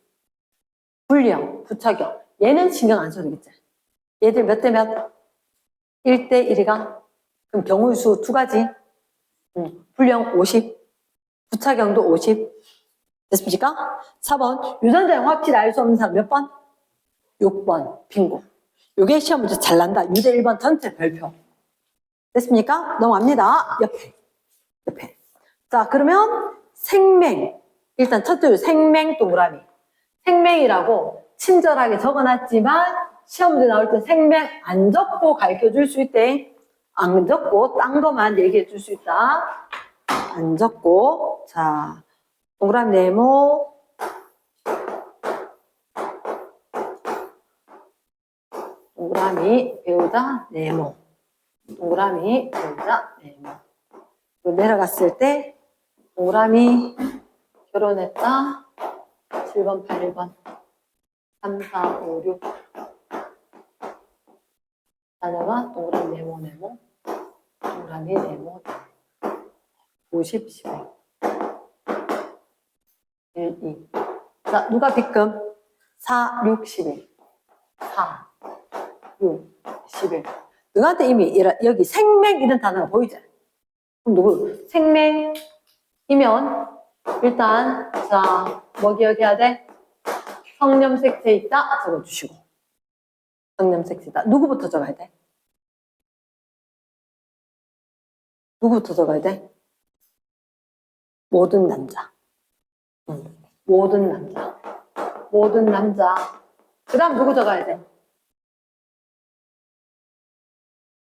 분리형 부착형. 얘는 신경 안 써도 되겠지? 얘들 몇 대 몇? 1대 1이가? 그럼 경우의 수 두 가지. 분리형 50, 부착형도 50. 됐습니까? 4번 유전자형 확실히 알 수 없는 사람 몇 번? 6번 빙고. 요게 시험 문제 잘 난다. 유제 1번 전체 별표. 됐습니까? 넘어갑니다. 옆에. 자, 그러면 생맹. 일단 첫째 생맹 동그라미. 생명이라고 친절하게 적어놨지만 시험 문제 나올 때 생명 안 적고 가르쳐 줄 수 있대. 안 적고 딴 것만 얘기해 줄 수 있다. 안 적고. 자, 동그라미 네모. 동그라미 배우자 네모. 동그라미 배우자 네모. 내려갔을 때 동그라미 결혼했다. 7번, 8번. 3, 4, 5, 6. 자녀가 동그라미 네모, 네모. 동그라미 네모. 50, 11. 1, 2. 자, 누가 B급? 4, 6, 11. 4, 6, 11. 너한테 이미 여기 생명 이런 단어가 보이지? 그럼 누구? 생명이면 일단 자, 뭐 기억해야 돼? 성념색체 있다 적어주시고. 성념색체 있다. 누구부터 적어야 돼? 누구부터 적어야 돼? 모든 남자. 모든 남자. 모든 남자. 그 다음 누구 적어야 돼?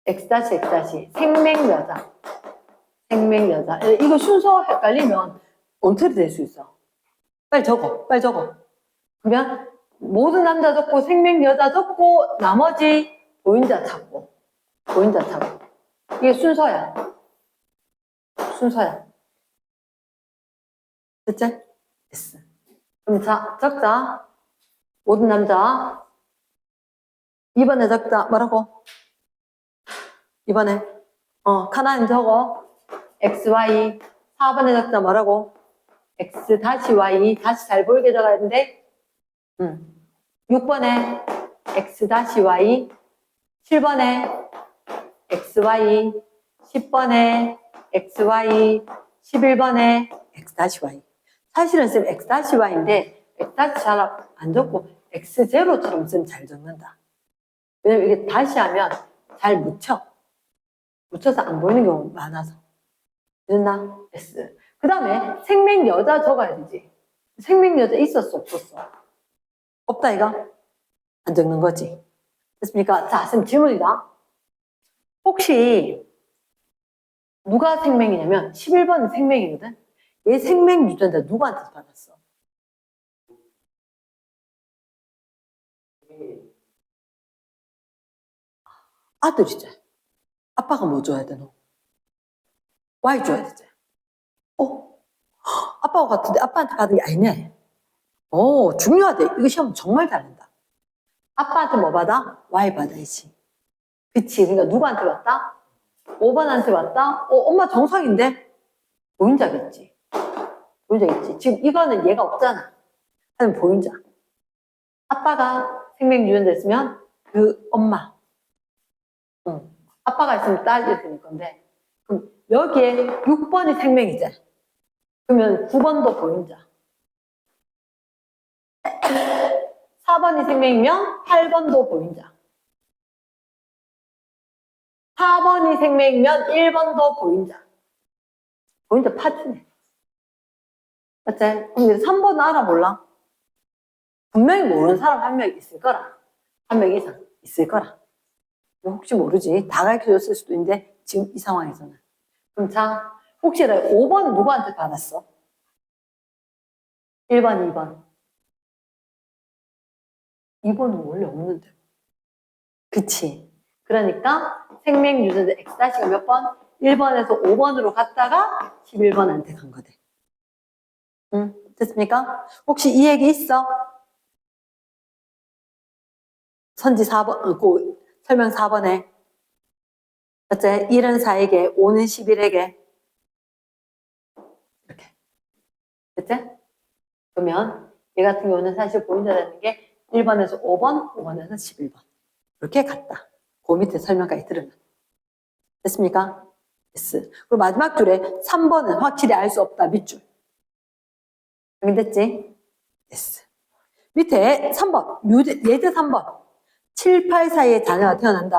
X-, X-. 생명 여자. 생명 여자. 이거 순서 헷갈리면 언터리 될 수 있어. 빨리 적어. 빨리 적어. 그러면 모든 남자 적고 생명 여자 적고 나머지 보인자 찾고. 보인자 찾고. 이게 순서야. 순서야. 됐지? 됐어. 그럼 자, 적자. 모든 남자. 2번에 적자. 뭐라고? 2번에. 카나는 적어. XY. 4번에 적자 뭐라고? X 다시 Y. 다시 잘 보이게 적어야 되는데. 6번에 X 다시 Y. 7번에 XY. 10번에 XY. 11번에 X 다시 Y. 사실은 쌤 X 다시 Y인데 X 다시 잘 안 적고 X0처럼 쌤 잘 적는다. 왜냐면 이게 다시 하면 잘 묻혀. 묻혀서 안 보이는 경우 많아서. 됐나? S. 그 다음에 생명 여자 적어야 되지. 생명 여자 있었어, 없었어? 없다, 이거? 안 적는 거지. 됐습니까? 자, 쌤 질문이다. 혹시 누가 생명이냐면 11번은 생명이거든? 얘 생명 유전자 누구한테 받았어? 아들이지. 아빠가 뭐 줘야 돼, 너? Y 줘야 되지. 아빠가 같은데 아빠한테 받은 게 아니네. 중요하대. 이거 시험 정말 잘한다. 아빠한테 뭐 받아? Y 받아야지. 그치. 그러니까 누구한테 받다? 5번한테 받다? 엄마 정상인데? 보인자겠지. 보인자겠지. 지금 이거는 얘가 없잖아. 하여튼 보인자. 아빠가 생명 유전자 있으면 그 엄마. 아빠가 있으면 딸이 될 건데. 그럼 여기에 6번이 생명이지. 그러면 9번도 보인자. 4번이 생명이면 8번도 보인자. 4번이 생명이면 1번도 보인자. 보인자 파트네. 맞지? 근데 3번은 알아볼라? 분명히 모르는 사람 한 명 있을 거라. 한 명 이상 있을 거라. 혹시 모르지. 다 가르쳐줬을 수도 있는데 지금 이 상황에서는. 그럼 자, 혹시 5번 누구한테 받았어? 1번, 2번. 2번은 원래 없는데. 그치. 그러니까 생명 유전자 X-가 몇 번? 1번에서 5번으로 갔다가 11번한테 간 거대. 됐습니까? 혹시 이 얘기 있어? 선지 4번, 설명 4번에. 맞지? 1은 4에게, 5는 11에게. 이렇게. 됐지? 그러면 얘 같은 경우는 사실 보인다는 게 1번에서 5번, 5번에서 11번. 이렇게 갔다. 그 밑에 설명까지 들으면. 됐습니까? 됐어. 그리고 마지막 줄에 3번은 확실히 알 수 없다. 밑줄. 됐지? 됐어. 밑에 3번. 예제 3번. 7, 8 사이에 자녀가 태어난다.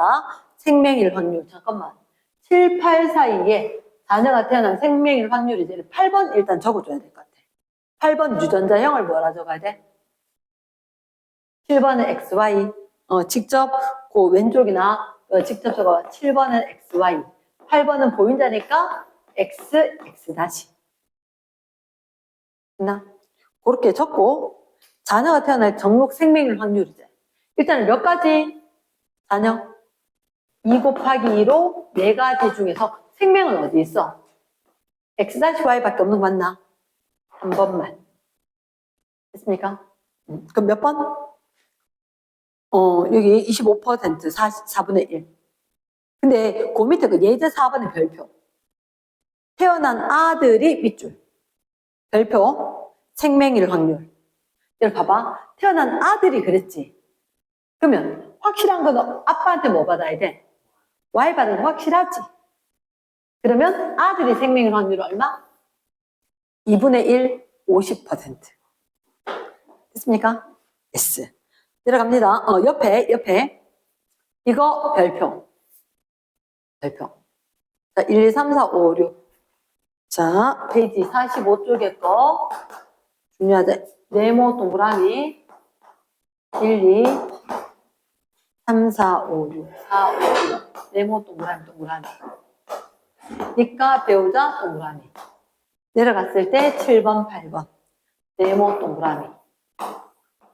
생명일 확률. 잠깐만. 7, 8 사이에 자녀가 태어난 생명일 확률이 이제 8번 일단 적어줘야 될 것 같아. 8번 유전자형을 뭐라 적어야 돼? 7번은 XY. 직접 그 왼쪽이나 직접 적어. 7번은 XY. 8번은 보인다니까 X, X 다시. 됐나? 그렇게 적고, 자녀가 태어날 정록 생명일 확률이지. 일단은 몇 가지 자녀? 2 곱하기 2로 4가지 중에서 생명은 어디 있어? X-Y밖에 없는 거 맞나? 3번만. 됐습니까? 그럼 몇 번? 여기 25% 4분의 1. 근데 그 밑에 그 예제 4번의 별표. 태어난 아들이 밑줄. 별표, 생명일 확률. 여기 봐봐. 태어난 아들이 그랬지. 그러면 확실한 건 아빠한테 뭐 받아야 돼? Y 받은 거 확실하지? 그러면 아들이 생명일 확률 얼마? 2분의 1, 50%. 됐습니까? S. 내려갑니다. 옆에. 이거 별표. 자, 1, 2, 3, 4, 5, 6. 자, 페이지 45쪽에 거. 중요하죠. 네모 동그라미. 1, 2, 3, 4, 5, 6. 4, 5, 6. 네모 동그라미. 니까 배우자 동그라미. 내려갔을 때 7번, 8번. 네모 동그라미.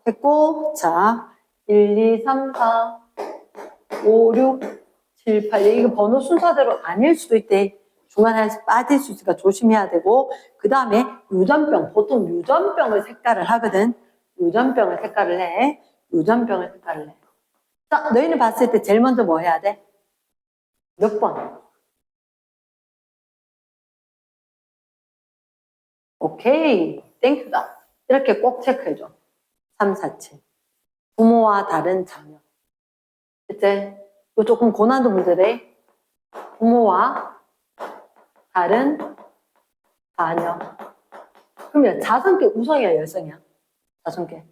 했고, 자, 1, 2, 3, 4, 5, 6, 7, 8. 이거 번호 순서대로 아닐 수도 있대. 중간에 빠질 수 있으니까 조심해야 되고, 그 다음에 유전병. 보통 유전병을 색깔을 하거든. 유전병을 색깔을 해. 자, 너희는 봤을 때 제일 먼저 뭐 해야 돼? 몇 번? 오케이. 땡큐다. 이렇게 꼭 체크해줘. 3, 4, 7. 부모와 다른 자녀. 이제 이거 조금 고난도 문제래. 부모와 다른 자녀. 그러면 자성계 우성이야, 열성이야? 자성계.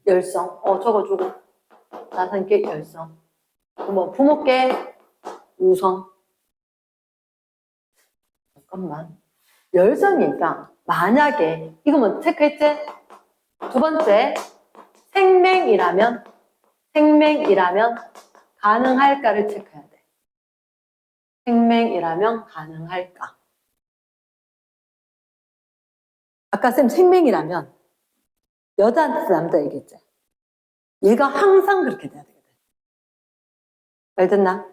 열성. 적어주고. 자성계 열성. 부모께 우성. 잠깐만. 열성이니까 만약에 이거면 체크했지? 두 번째, 생명이라면 가능할까를 체크해야 돼. 생명이라면 가능할까? 아까 쌤 생명이라면 여자한테 남자 얘기했지? 얘가 항상 그렇게 돼야 되거든. 알겠나?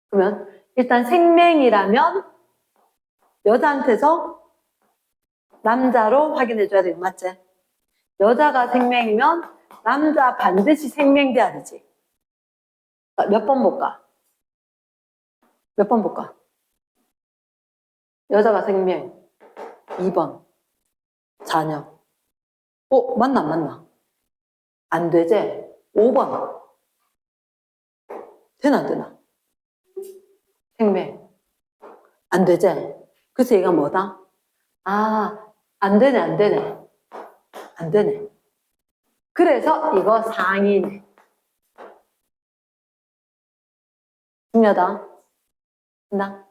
그러면 일단 생명이라면 여자한테서 남자로 확인해줘야 되고, 맞지? 여자가 생명이면 남자 반드시 생명돼야 되지. 몇 번 볼까? 여자가 생명. 2번. 자녀. 맞나 안 맞나? 안 되지? 5번. 되나 안 되나? 생명. 안 되지? 그래서 얘가 뭐다? 안 되네. 그래서 이거 상이네. 중요하다. 됐나?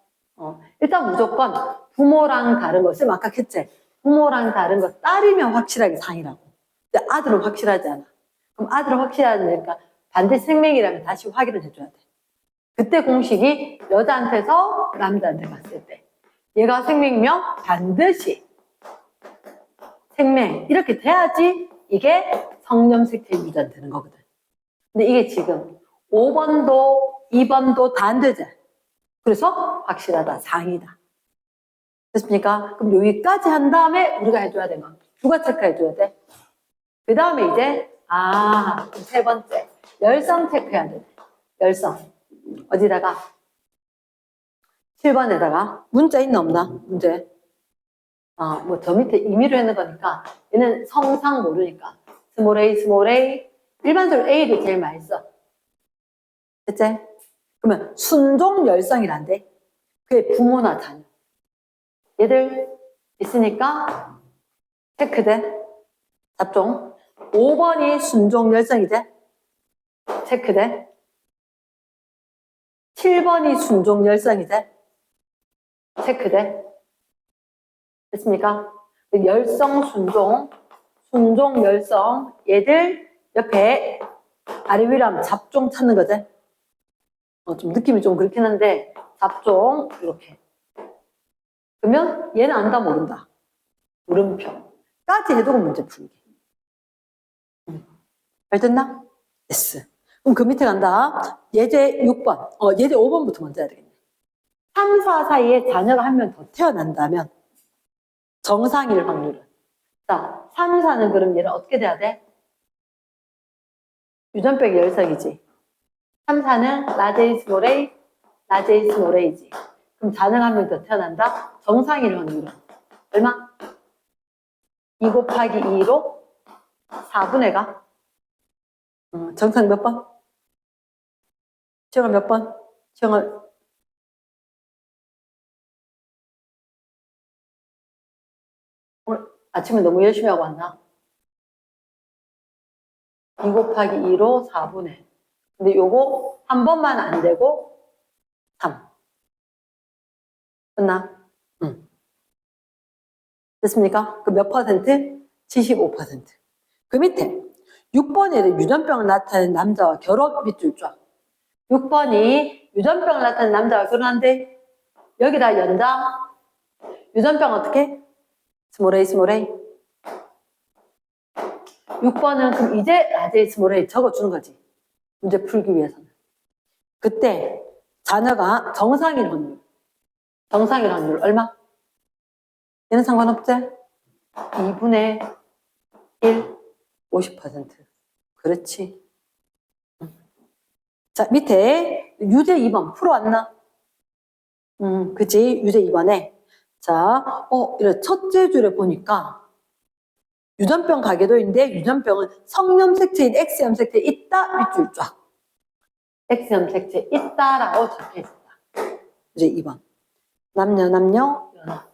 일단 무조건 부모랑 다른 거. 쌤 아까 했지? 부모랑 다른 거 딸이면 확실하게 상이라고. 근데 아들은 확실하지 않아. 그럼 아들은 확실하니까 반드시 생명이라면 다시 확인을 해줘야 돼. 그때 공식이 여자한테서 남자한테 갔을 때 얘가 생명이면 반드시 생명 이렇게 돼야지 이게 성염색체 유전 되는 거거든. 근데 이게 지금 5번도 2번도 다 안 되지. 그래서 확실하다, 상이다. 됐습니까? 그럼 여기까지 한 다음에 우리가 해줘야 돼. 누가 체크해줘야 돼? 그 다음에 이제 세 번째 열성 체크해야 돼. 열성 어디다가? 7번에다가 문자 있나 없나? 문제. 저 밑에 임의로 해놓은 거니까 얘는 성상 모르니까 스몰 a 일반적으로 A를 제일 많이 써. 됐지? 그러면 순종 열성이란데 그게 부모나 자녀 얘들 있으니까 체크돼. 잡종. 5번이 순종 열성이지? 체크돼. 7번이 순종 열성이지? 체크돼. 됐습니까? 열성, 순종 열성 얘들 옆에 아래 위로 잡종 찾는 거지. 좀 느낌이 좀 그렇긴 한데 잡종 이렇게. 그러면 얘는 안다 모른다. 물음표까지 해두고 문제 풀기. 잘 됐나? 됐어. 그럼 그 밑에 간다. 예제 6번. 예제 5번부터 먼저 해야 되겠네. 3, 4 사이에 자녀가 한 명 더 태어난다면 정상일 확률은. 자, 3, 4는 그럼 얘는 어떻게 돼야 돼? 유전병이 열성이지. 3, 4는 라제이 스몰 A지. 그럼 자녀가 한 명 더 태어난다? 정상일 확률은 얼마? 2 곱하기 2로 4분의 가? 정상 몇 번? 지영아 몇 번? 지영아 오늘 아침에 너무 열심히 하고 왔나? 2 곱하기 2로 4분의. 근데 요거 한 번만 안 되고 3. 끝나? 응. 됐습니까? 그 몇 퍼센트? 75%. 그 밑에 6번에 유전병을 나타낸 남자와 결혼 밑줄 쫙. 6번이 유전병을 나타낸 남자와 결혼한데 여기다 연장 유전병 어떻게? 스몰 a 6번은 그럼 이제 라제이 스몰 a 적어주는 거지. 문제 풀기 위해서는. 그때 자녀가 정상일 확률 얼마? 얘는 상관없지? 2분의 1, 50%. 그렇지. 자, 밑에 유제 2번 풀어왔나? 그치. 유제 2번에. 자, 이래 첫째 줄에 보니까 유전병 가계도인데 유전병은 성염색체인 X염색체에 있다. 밑줄 쫙. X염색체에 있다라고 적혀있다. 유제 2번. 남녀, 연합.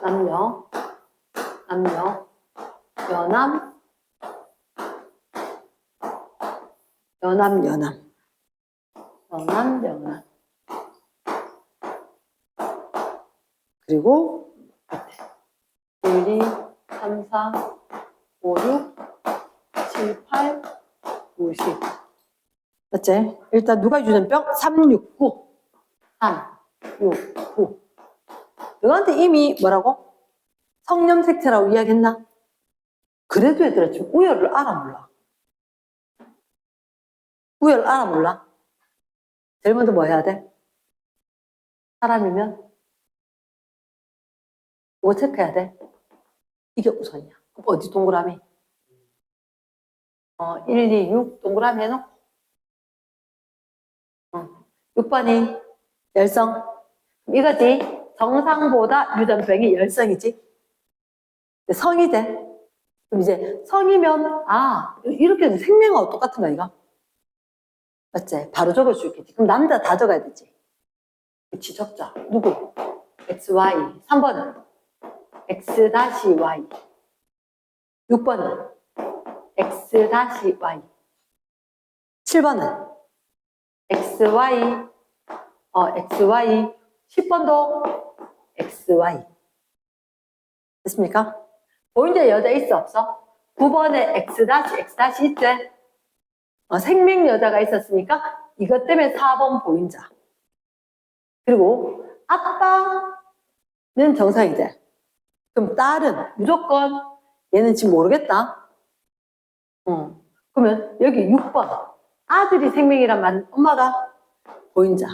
남녀, 연합. 그리고 1, 2, 3, 4, 5, 6, 7, 8, 9, 10. 맞지? 일단 누가 유전병? 3, 6, 9. 3, 6, 9. 너한테 이미 뭐라고? 성염색체라고 이야기했나? 그래도 얘들아 지금 우열을 알아 몰라? 우열 알아 몰라? 제일 먼저 뭐 해야 돼? 사람이면 뭐 체크해야 돼? 이게 우선이야. 그럼 어디 동그라미? 1, 2, 6 동그라미 해놓고 6번이 열성. 이거지. 정상보다 유전병이 열성이지. 성이 돼. 그럼 이제 성이면 이렇게 생명하고 똑같은 거야 이거. 맞지? 바로 적을 수 있겠지. 그럼 남자 다 적어야 되지. 그치 적자. 누구? XY. 3번은 X-Y. 6번은 X-Y. 7번은 XY. XY. 10번도 XY. 됐습니까? 보인자 여자 있어 없어? 9번에 X- 있지? 생명 여자가 있었으니까 이것 때문에 4번 보인자. 그리고 아빠는 정상이 돼. 그럼 딸은 무조건 얘는 지금 모르겠다. 그러면 여기 6번 아들이 생명이란 말 엄마가 보인자.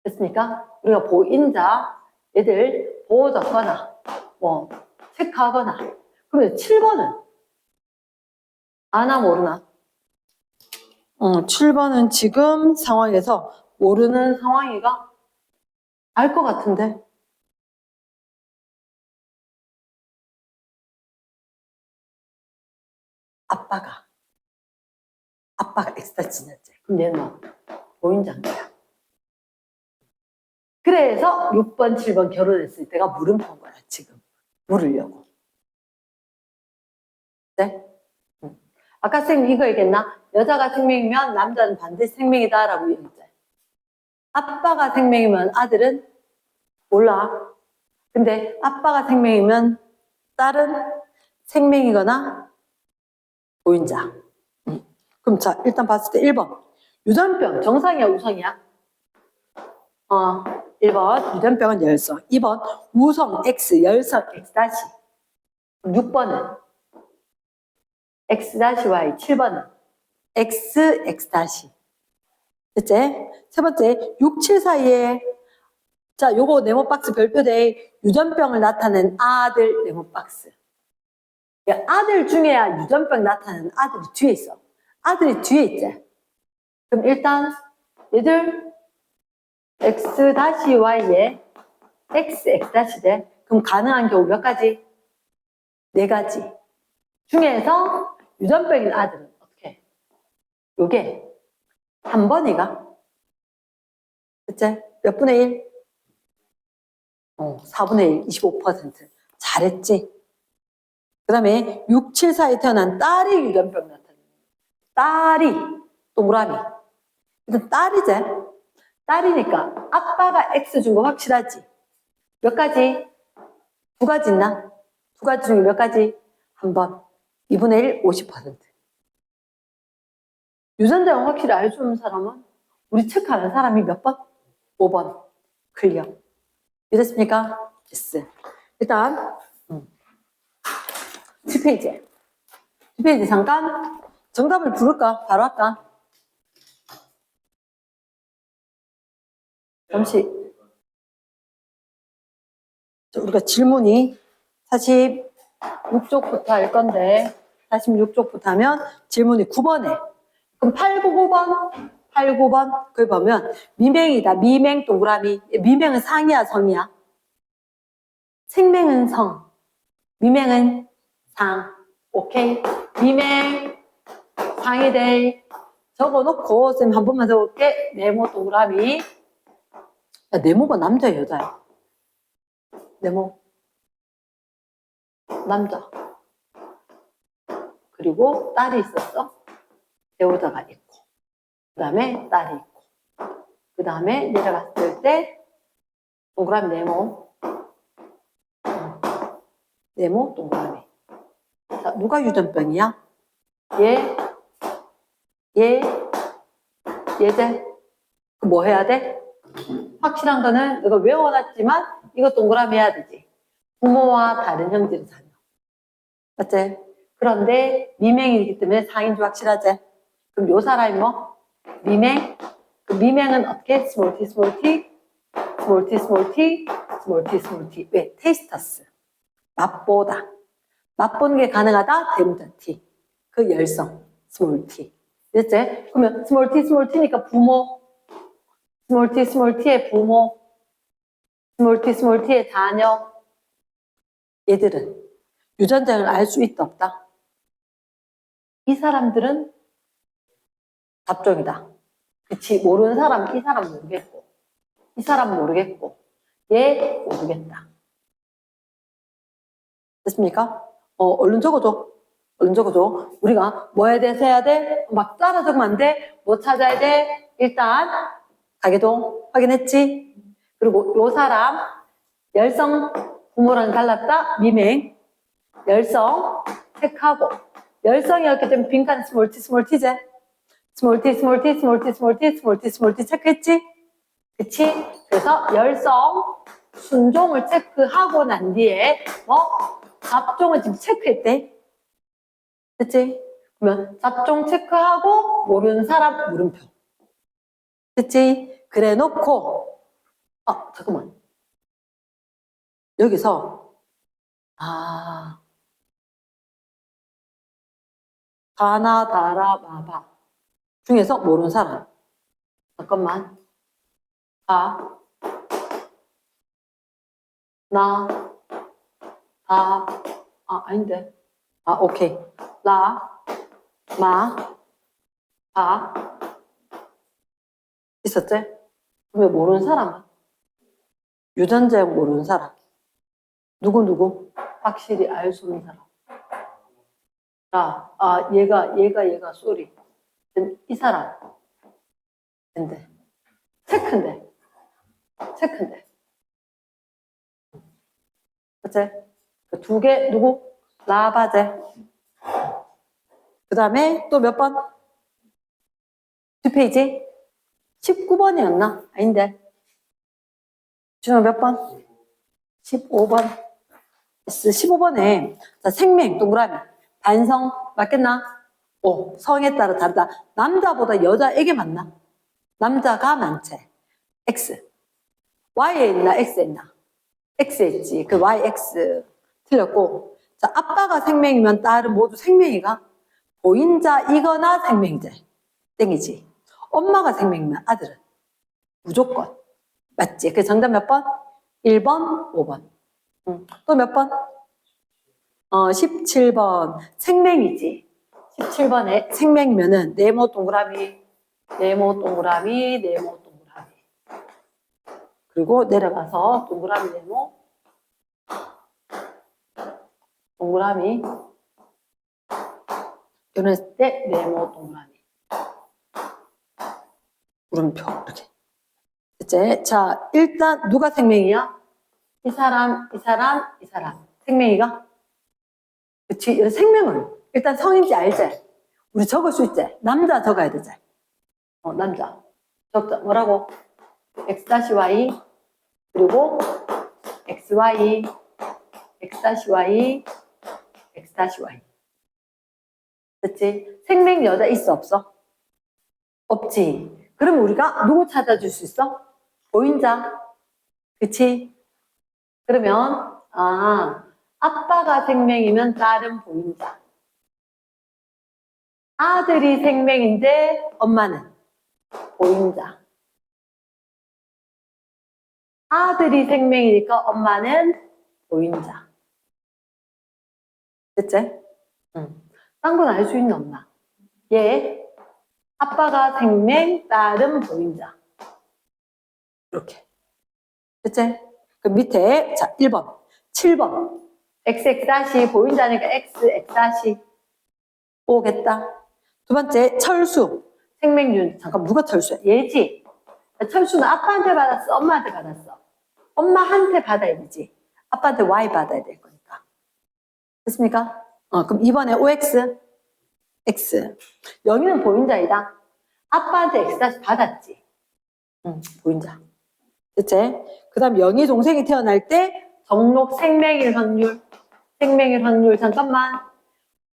됐습니까? 우리가 보인자 얘들 보호 적거나 뭐 체크하거나. 그러면 7번은 아나 모르나? 7번은 지금 상황에서 모르는 상황이가 알 것 같은데. 아빠가 엑스타 지냈지. 그럼 얘는 보인자인 거야. 그래서 6번, 7번 결혼했을 때가 물음표인 거야, 지금. 물으려고. 네? 아까 쌤 이거 얘기했나? 여자가 생명이면 남자는 반드시 생명이다라고 얘기했지. 아빠가 생명이면 아들은 몰라. 근데 아빠가 생명이면 딸은 생명이거나 보인자. 그럼 자, 일단 봤을 때 1번. 유전병, 정상이야, 우성이야? 1번, 유전병은 열성. 2번, 우성 X, 열성 X 다시. 6번은 X 다시 Y. 7번은 X, X 다시. 됐지? 세 번째, 6, 7 사이에 자, 요거 네모 박스 별표대 유전병을 나타낸 아들 네모 박스. 아들 중에야 유전병 나타내는 아들이 뒤에 있어. 아들이 뒤에 있지. 그럼 일단 얘들 X 다시 Y에 X, X 다시 돼. 그럼 가능한 경우 몇 가지? 4가지. 중에서 유전병인 아들은 어떻게 해? 요게 한 번이가? 그치? 몇 분의 1? 4분의 1, 25%. 잘했지? 그 다음에 6, 7 사이에 태어난 딸이 유전병 나타내는 딸이 동그라미. 일단 딸이지? 딸이니까 아빠가 X 준 거 확실하지? 몇 가지? 2가지 있나? 2가지 중에 몇 가지? 한 번. 2분의 1, 50%. 유전자가 확실히 알 수 있는 사람은 우리 체크하는 사람이 몇 번? 5번. 클리어. 이랬습니까? 됐어. 일단 10페이지. 10페이지 잠깐 정답을 부를까? 바로 할까? 잠시 우리가 질문이 46쪽부터 할 건데 46쪽부터 하면 질문이 9번에 그럼 8, 9, 9번 8, 9번 거기 보면 미맹이다. 미맹 동그라미. 미맹은 상이야 성이야? 생명은 성. 미맹은 상. 오케이? 미맹 상이 돼. 적어놓고 쌤 한 번만 적을게. 네모 동그라미. 야, 네모가 남자야 여자야? 네모 남자. 그리고 딸이 있었어. 배우자가 있고 그 다음에 딸이 있고 그 다음에 내려갔을 때 동그라미 네모 네모 동그라미. 자, 누가 유전병이야? 얘제. 뭐 해야 돼? 확실한 거는 내가 외워놨지만 이거 동그라미 해야 되지. 부모와 다른 형제를 자녀. 맞지? 그런데 미맹이기 때문에 상인지 확실하지? 그럼 요 사람이 뭐? 미맹? 그 미맹은 어떻게? 스몰 t, 스몰 t, 스몰 t, 스몰 t, 스몰 t, 스몰 t. 왜? 테이스터스. 맛보다. 맛보는 게 가능하다? 대문자 t. 그 열성. 스몰 t. 됐지? 그러면 스몰 t, 스몰 t니까 부모. 스몰 t, 스몰 t의 부모. 스몰 t, 스몰 t의 자녀. 얘들은 유전자를 알 수 있다 없다? 이 사람들은 답종이다. 그치? 모르는 사람, 이 사람 모르겠고, 이 사람 모르겠고, 얘 모르겠다. 됐습니까? 얼른 적어줘. 얼른 적어줘. 우리가 뭐에 대해서 해야 돼? 막 따라 적으면 안 돼. 뭐 찾아야 돼? 일단 가계도 확인했지? 그리고 요 사람 열성 부모랑 달랐다? 미맹. 열성 체크하고 열성이었기 때문에 빈칸 스몰 t, 스몰 t제? 스몰 t, 스몰 t, 스몰 t, 스몰 t, 스몰 t, 스몰 t 체크했지? 그치? 그래서 열성 순종을 체크하고 난 뒤에 뭐 잡종을 지금 체크했대. 됐지? 그러면 잡종 체크하고 모르는 사람 물음표. 됐지? 그래 놓고 잠깐만. 여기서 가나 다라 마바 중에서 모르는 사람. 잠깐만. 나, 아닌데. 오케이. 있었지? 그러면 모르는 사람은? 유전자 모르는 사람. 누구? 확실히 알 수 있는 사람. 얘가, 쏘리. 이 사람. 근데. 체크인데. 그치? 그 2개, 누구? 라바제. 그 다음에 또 몇 번? 두 페이지? 19번이었나? 아닌데. 준호 몇 번? 15번. 15번에 자, 생명 동그라미 반성 맞겠나? 오, 성에 따라 다르다. 남자보다 여자에게 맞나? 남자가 많지. X. Y에 있나? X에 있나? X에 있지. 그 Y, X 틀렸고. 자, 아빠가 생명이면 딸은 모두 생명이가 보인자이거나 생명이제. 땡이지. 엄마가 생명이면 아들은 무조건. 맞지? 그 정답 몇 번? 1번, 5번. 또 몇 번? 17번. 생명이지. 17번에 생명이면은 네모 동그라미, 네모 동그라미, 네모 동그라미. 그리고 내려가서 동그라미 네모, 동그라미. 이랬을 때 네모 동그라미. 물음표 이렇게. 이제 자 일단 누가 생명이야? 이 사람, 이 사람, 이 사람. 생명이가? 그치? 생명은 일단 성인지 알지? 우리 적을 수 있지? 남자 적어야 되지? 남자. 적자. 뭐라고? x-y 그리고 xy x-y x-y. 됐지? 생명 여자 있어 없어? 없지. 그럼 우리가 누구 찾아줄 수 있어? 보인자. 그치? 그러면 아빠가 생명이면 딸은 보인자. 아들이 생명인데 엄마는 보인자. 아들이 생명이니까 엄마는 보인자. 됐지? 응. 딴 건 알 수 있는 엄마. 얘 아빠가 생명, 딸은 보인자. 이렇게. 됐지? 그 밑에 자 1번, 7번. XX- 보인자니까 X, X- 오겠다. 두 번째 철수. 생명률. 잠깐 누가 철수야? 얘지. 철수는 아빠한테 받았어? 엄마한테 받았어? 엄마한테 받아야 되지. 아빠한테 Y 받아야 될 거니까. 됐습니까? 그럼 이번에 OX, X. 여기는 보인자이다. 아빠한테 X- 받았지. 보인자. 됐지? 그 다음 영희 동생이 태어날 때 정록 생명일 확률. 생명일 확률. 잠깐만.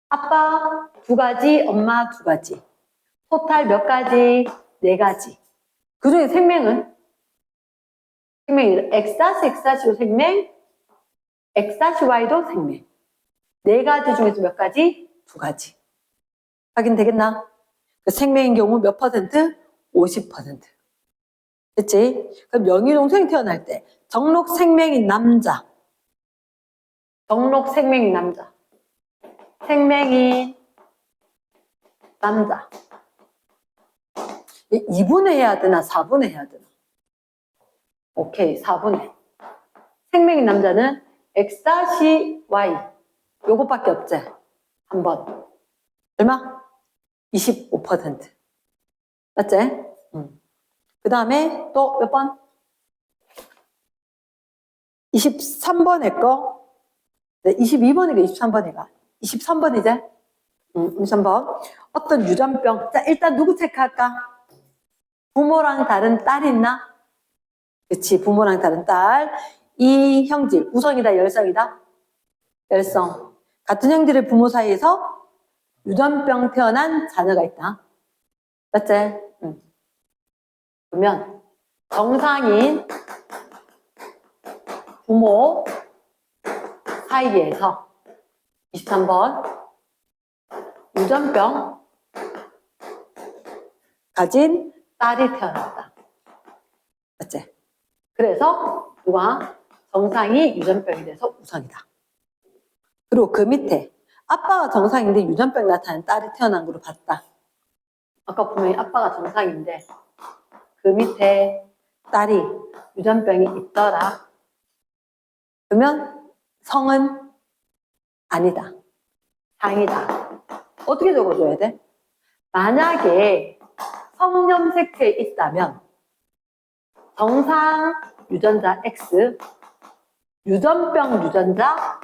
아빠 2가지, 엄마 2가지. 토탈 몇 가지? 4가지. 그 중에 생명은? 생명이 X-X도 생명, X-Y도 생명. 4가지 중에서 몇 가지? 2가지. 확인되겠나? 그 생명인 경우 몇 퍼센트? 50%. 됐지? 그럼 영희 동생 태어날 때 정록 생명인 남자. 정록 생명인 남자. 생명인 남자. 2분의 해야 되나? 4분의 해야 되나? 오케이, 4분의. 생명인 남자는 X-Y. 요것밖에 없지? 한 번. 얼마? 25%. 맞지? 그 다음에 또 몇 번? 23번에 거. 네, 22번이가 23번이가. 23번이지? 23번. 어떤 유전병. 자, 일단 누구 체크할까? 부모랑 다른 딸 있나? 그치, 부모랑 다른 딸. 이 형질, 우성이다, 열성이다? 열성. 같은 형질의 부모 사이에서 유전병 태어난 자녀가 있다. 맞지? 그러면 정상인 부모 사이에서 23번 유전병 가진 딸이 태어났다. 맞지? 그래서 누가 정상이 유전병이 돼서 우선이다. 그리고 그 밑에 아빠가 정상인데 유전병 나타나는 딸이 태어난 걸로 봤다. 아까 분명히 아빠가 정상인데 그 밑에 딸이 유전병이 있더라. 그러면 성은 아니다. 상이다. 어떻게 적어줘야 돼? 만약에 성염색체에 있다면 정상 유전자 X, 유전병 유전자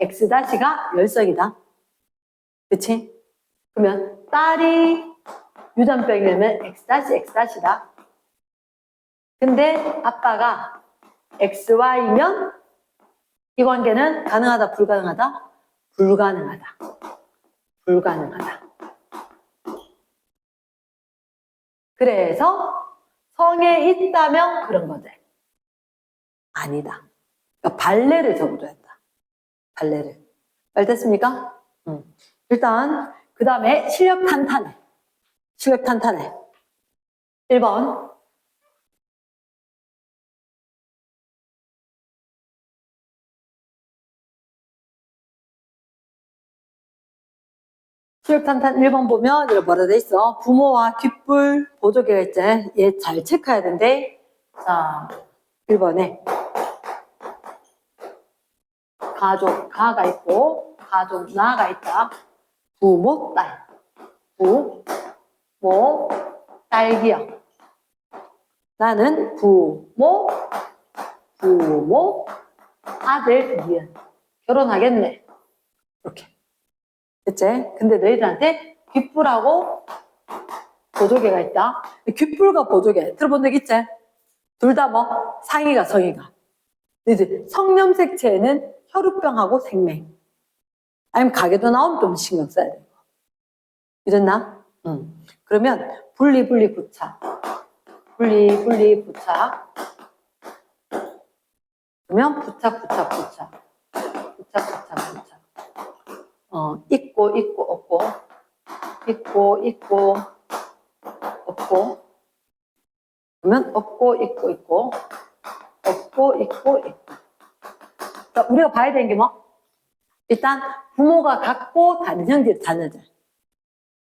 X-가 열성이다. 그치? 그러면 딸이 유전병이면 X-X'다. 근데 아빠가 XY면 이 관계는 가능하다, 불가능하다? 불가능하다. 불가능하다. 그래서 성에 있다면 그런 거지. 아니다. 그러니까 발레를 적어줘야 한다. 발레를. 잘 됐습니까? 일단 그 다음에 실력 탄탄해. 실력 탄탄해. 1번. 실력 탄탄 1번 보면 이렇게 뭐라 돼 있어? 부모와 귓불 보조개가 있지. 얘 잘 체크해야 된대. 자, 1번에 가족 가가 있고 가족 나가 있다. 부모 딸. 부모 딸기야. 나는 부모 아들 니은. 결혼하겠네. 이렇게. 됐지? 근데 너희들한테 귓불하고 보조개가 있다. 귓불과 보조개 들어본 적 있지? 둘 다 뭐? 상이가 성이가. 이제 성염색체에는 혈우병하고 생맹. 아니면 가게도 나오면 좀 신경 써야 되고. 이랬나? 그러면 분리 부착. 분리 부착. 그러면 부착. 있고 없고. 있고 없고. 그러면 없고 있고. 없고 있고. 그러니까 우리가 봐야 되는 게 뭐? 일단 부모가 갖고 다른 형제 자녀들.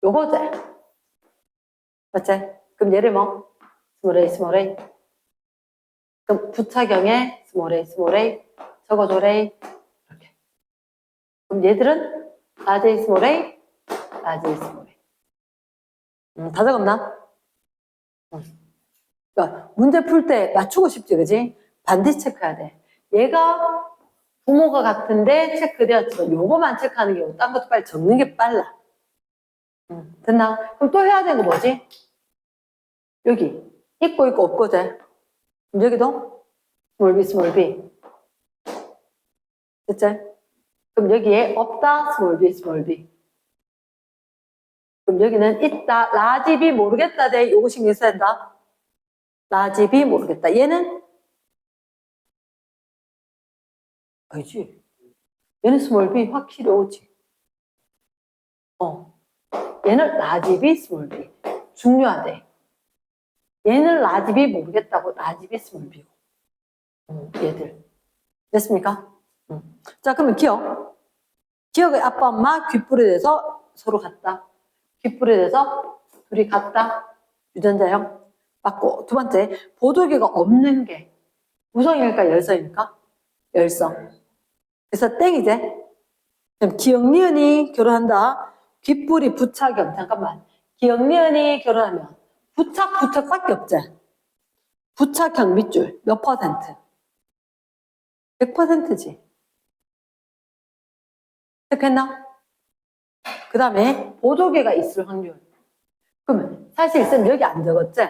요거지. 맞지? 그럼 얘를 뭐? 스몰 a. 그럼 부착형에 스몰 a 적어줘래. 이렇게. 그럼 얘들은 라지 a 스몰 a. 다 적었나? 그러니까 문제 풀 때 맞추고 싶지, 그지? 반드시 체크해야 돼. 얘가 부모가 같은데 체크되었지만 요거만 체크하는 게 딴 것도 빨리 적는 게 빨라. 됐나? 그럼 또 해야 되는 거 뭐지? 여기 있고 없고지. 그럼 여기도 스몰 b. 됐지? 그럼 여기에 없다 스몰 b. 그럼 여기는 있다 라지 b 모르겠다 돼. 요거 신경 써야 된다. 라지 b 모르겠다. 얘는 아니지. 얘는 스몰 b 확실히 오지. 얘는 라지 b 스몰 b. 중요하대. 얘는 라지 b 모르겠다고 라지 b 스몰 b고. 얘들. 됐습니까? 자, 그러면 기억의 아빠, 엄마 귓불에 대해서 서로 같다. 귓불에 대해서 둘이 같다. 유전자형. 맞고. 두 번째, 보조개가 없는 게 우성일까 열성일까? 열성. 그래서 땡이지. 그럼 기억니은이 결혼한다. 귓불이 부착형. 잠깐만. 기억니은이 결혼하면 부착밖에 없지. 부착형 밑줄 몇 퍼센트? 100%지. 체크했나? 그 다음에 보조개가 있을 확률. 그러면 사실 쌤 여기 안 적었지?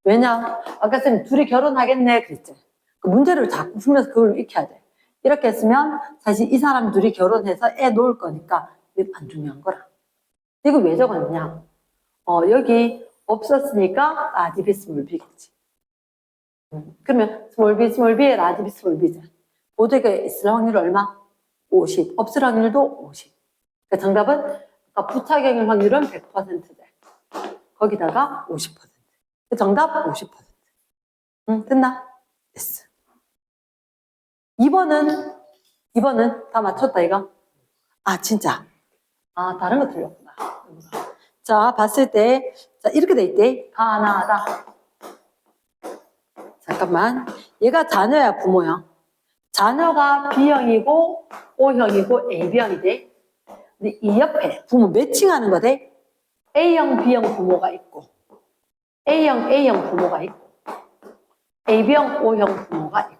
왜냐? 아까 쌤 둘이 결혼하겠네 그랬지? 그 문제를 자꾸 풀면서 그걸 익혀야 돼. 이렇게 했으면 사실 이 사람 둘이 결혼해서 애 놓을 거니까 이게 안 중요한 거라. 이거 왜 적었냐? 여기 없었으니까 라지 b 스몰 b겠지. 그러면 스몰 b에 라지 b 스몰 b잖아. 보조개가 있을 확률 얼마? 50. 없을 확률도 50. 그러니까 정답은 아까 부착형일 확률은 100%돼. 거기다가 50%. 정답 50%. 됐나? 됐어. 2번은 다 맞췄다, 이거? 아, 진짜. 아, 다른 거 틀렸구나. 자, 봤을 때, 자, 이렇게 돼 있대. 가나다. 잠깐만. 얘가 자녀야, 부모야. 자녀가 B형이고, O형이고, AB형이돼. 근데 이 옆에 부모 매칭하는 거대. A형, B형 부모가 있고, A형 부모가 있고, AB형, O형 부모가 있고.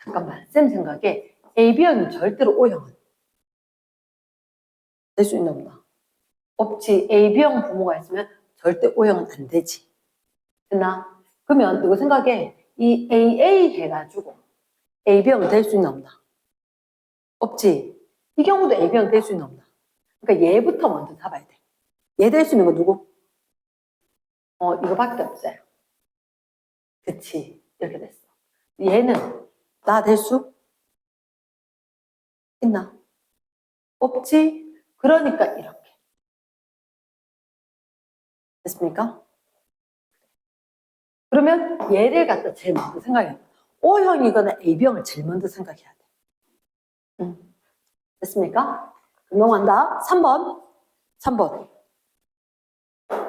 잠깐만, 쌤 생각에 AB형이 절대로 O형은 될 수 있나 없나? 없지. AB형 부모가 있으면 절대 O형은 안 되지. 됐나? 그러면 누구 생각에 이 AA 해가지고 AB형은 될 수 있나 없나? 없지. 이 경우도 AB형 될 수 있나 없나? 그러니까 얘부터 먼저 잡아야 돼. 얘 될 수 있는 거 누구? 이거밖에 없어요. 그치. 이렇게 됐어. 얘는 나 될 수 있나? 없지. 그러니까 이렇게. 됐습니까? 그러면 얘를 갖다 제일 먼저 생각해야 돼. O형이거나 AB형을 제일 먼저 생각해야 돼. 됐습니까? 넘어간다. 3번.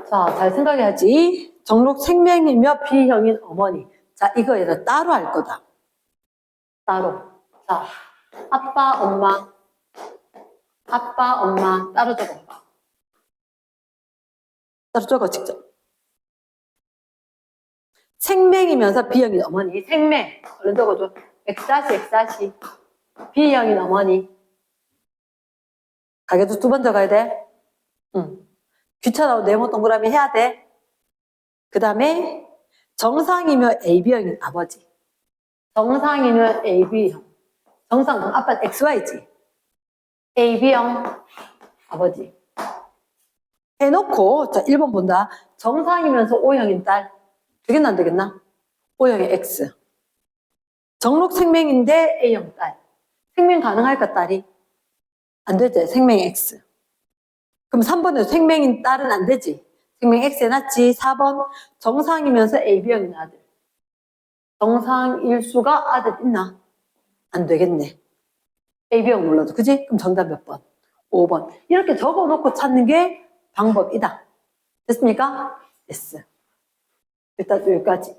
자, 잘 생각해야지. 정록 생명이며 B형인 어머니. 자, 이거 얘를 따로 할 거다. 따로. 자, 아빠, 엄마 따로 적어. 따로 적어, 직접. 생명이면서 B형인 어머니. 생명. 얼른 적어줘. X-X. B형인 어머니. 가게도 2번 적어야 돼. 귀찮아도 네모 동그라미 해야 돼. 그 다음에 정상이면 AB형인 아버지. 정상이면 AB형. 정상, 아빠는 XY지. AB형 아버지. 해놓고, 자, 1번 본다. 정상이면서 O형인 딸. 되겠나, 안 되겠나? O형의 X. 정록 생명인데 A형 딸. 생명 가능할까, 딸이? 안 되지. 생명 X. 그럼 3번에서 생명인 딸은 안 되지. 생명 X 해놨지. 4번. 정상이면서 AB형인 아들. 정상일 수가 아들 있나? 안 되겠네. AB형 몰라도. 그지? 그럼 정답 몇 번? 5번. 이렇게 적어놓고 찾는 게 방법이다. 됐습니까? 됐어. 일단 여기까지.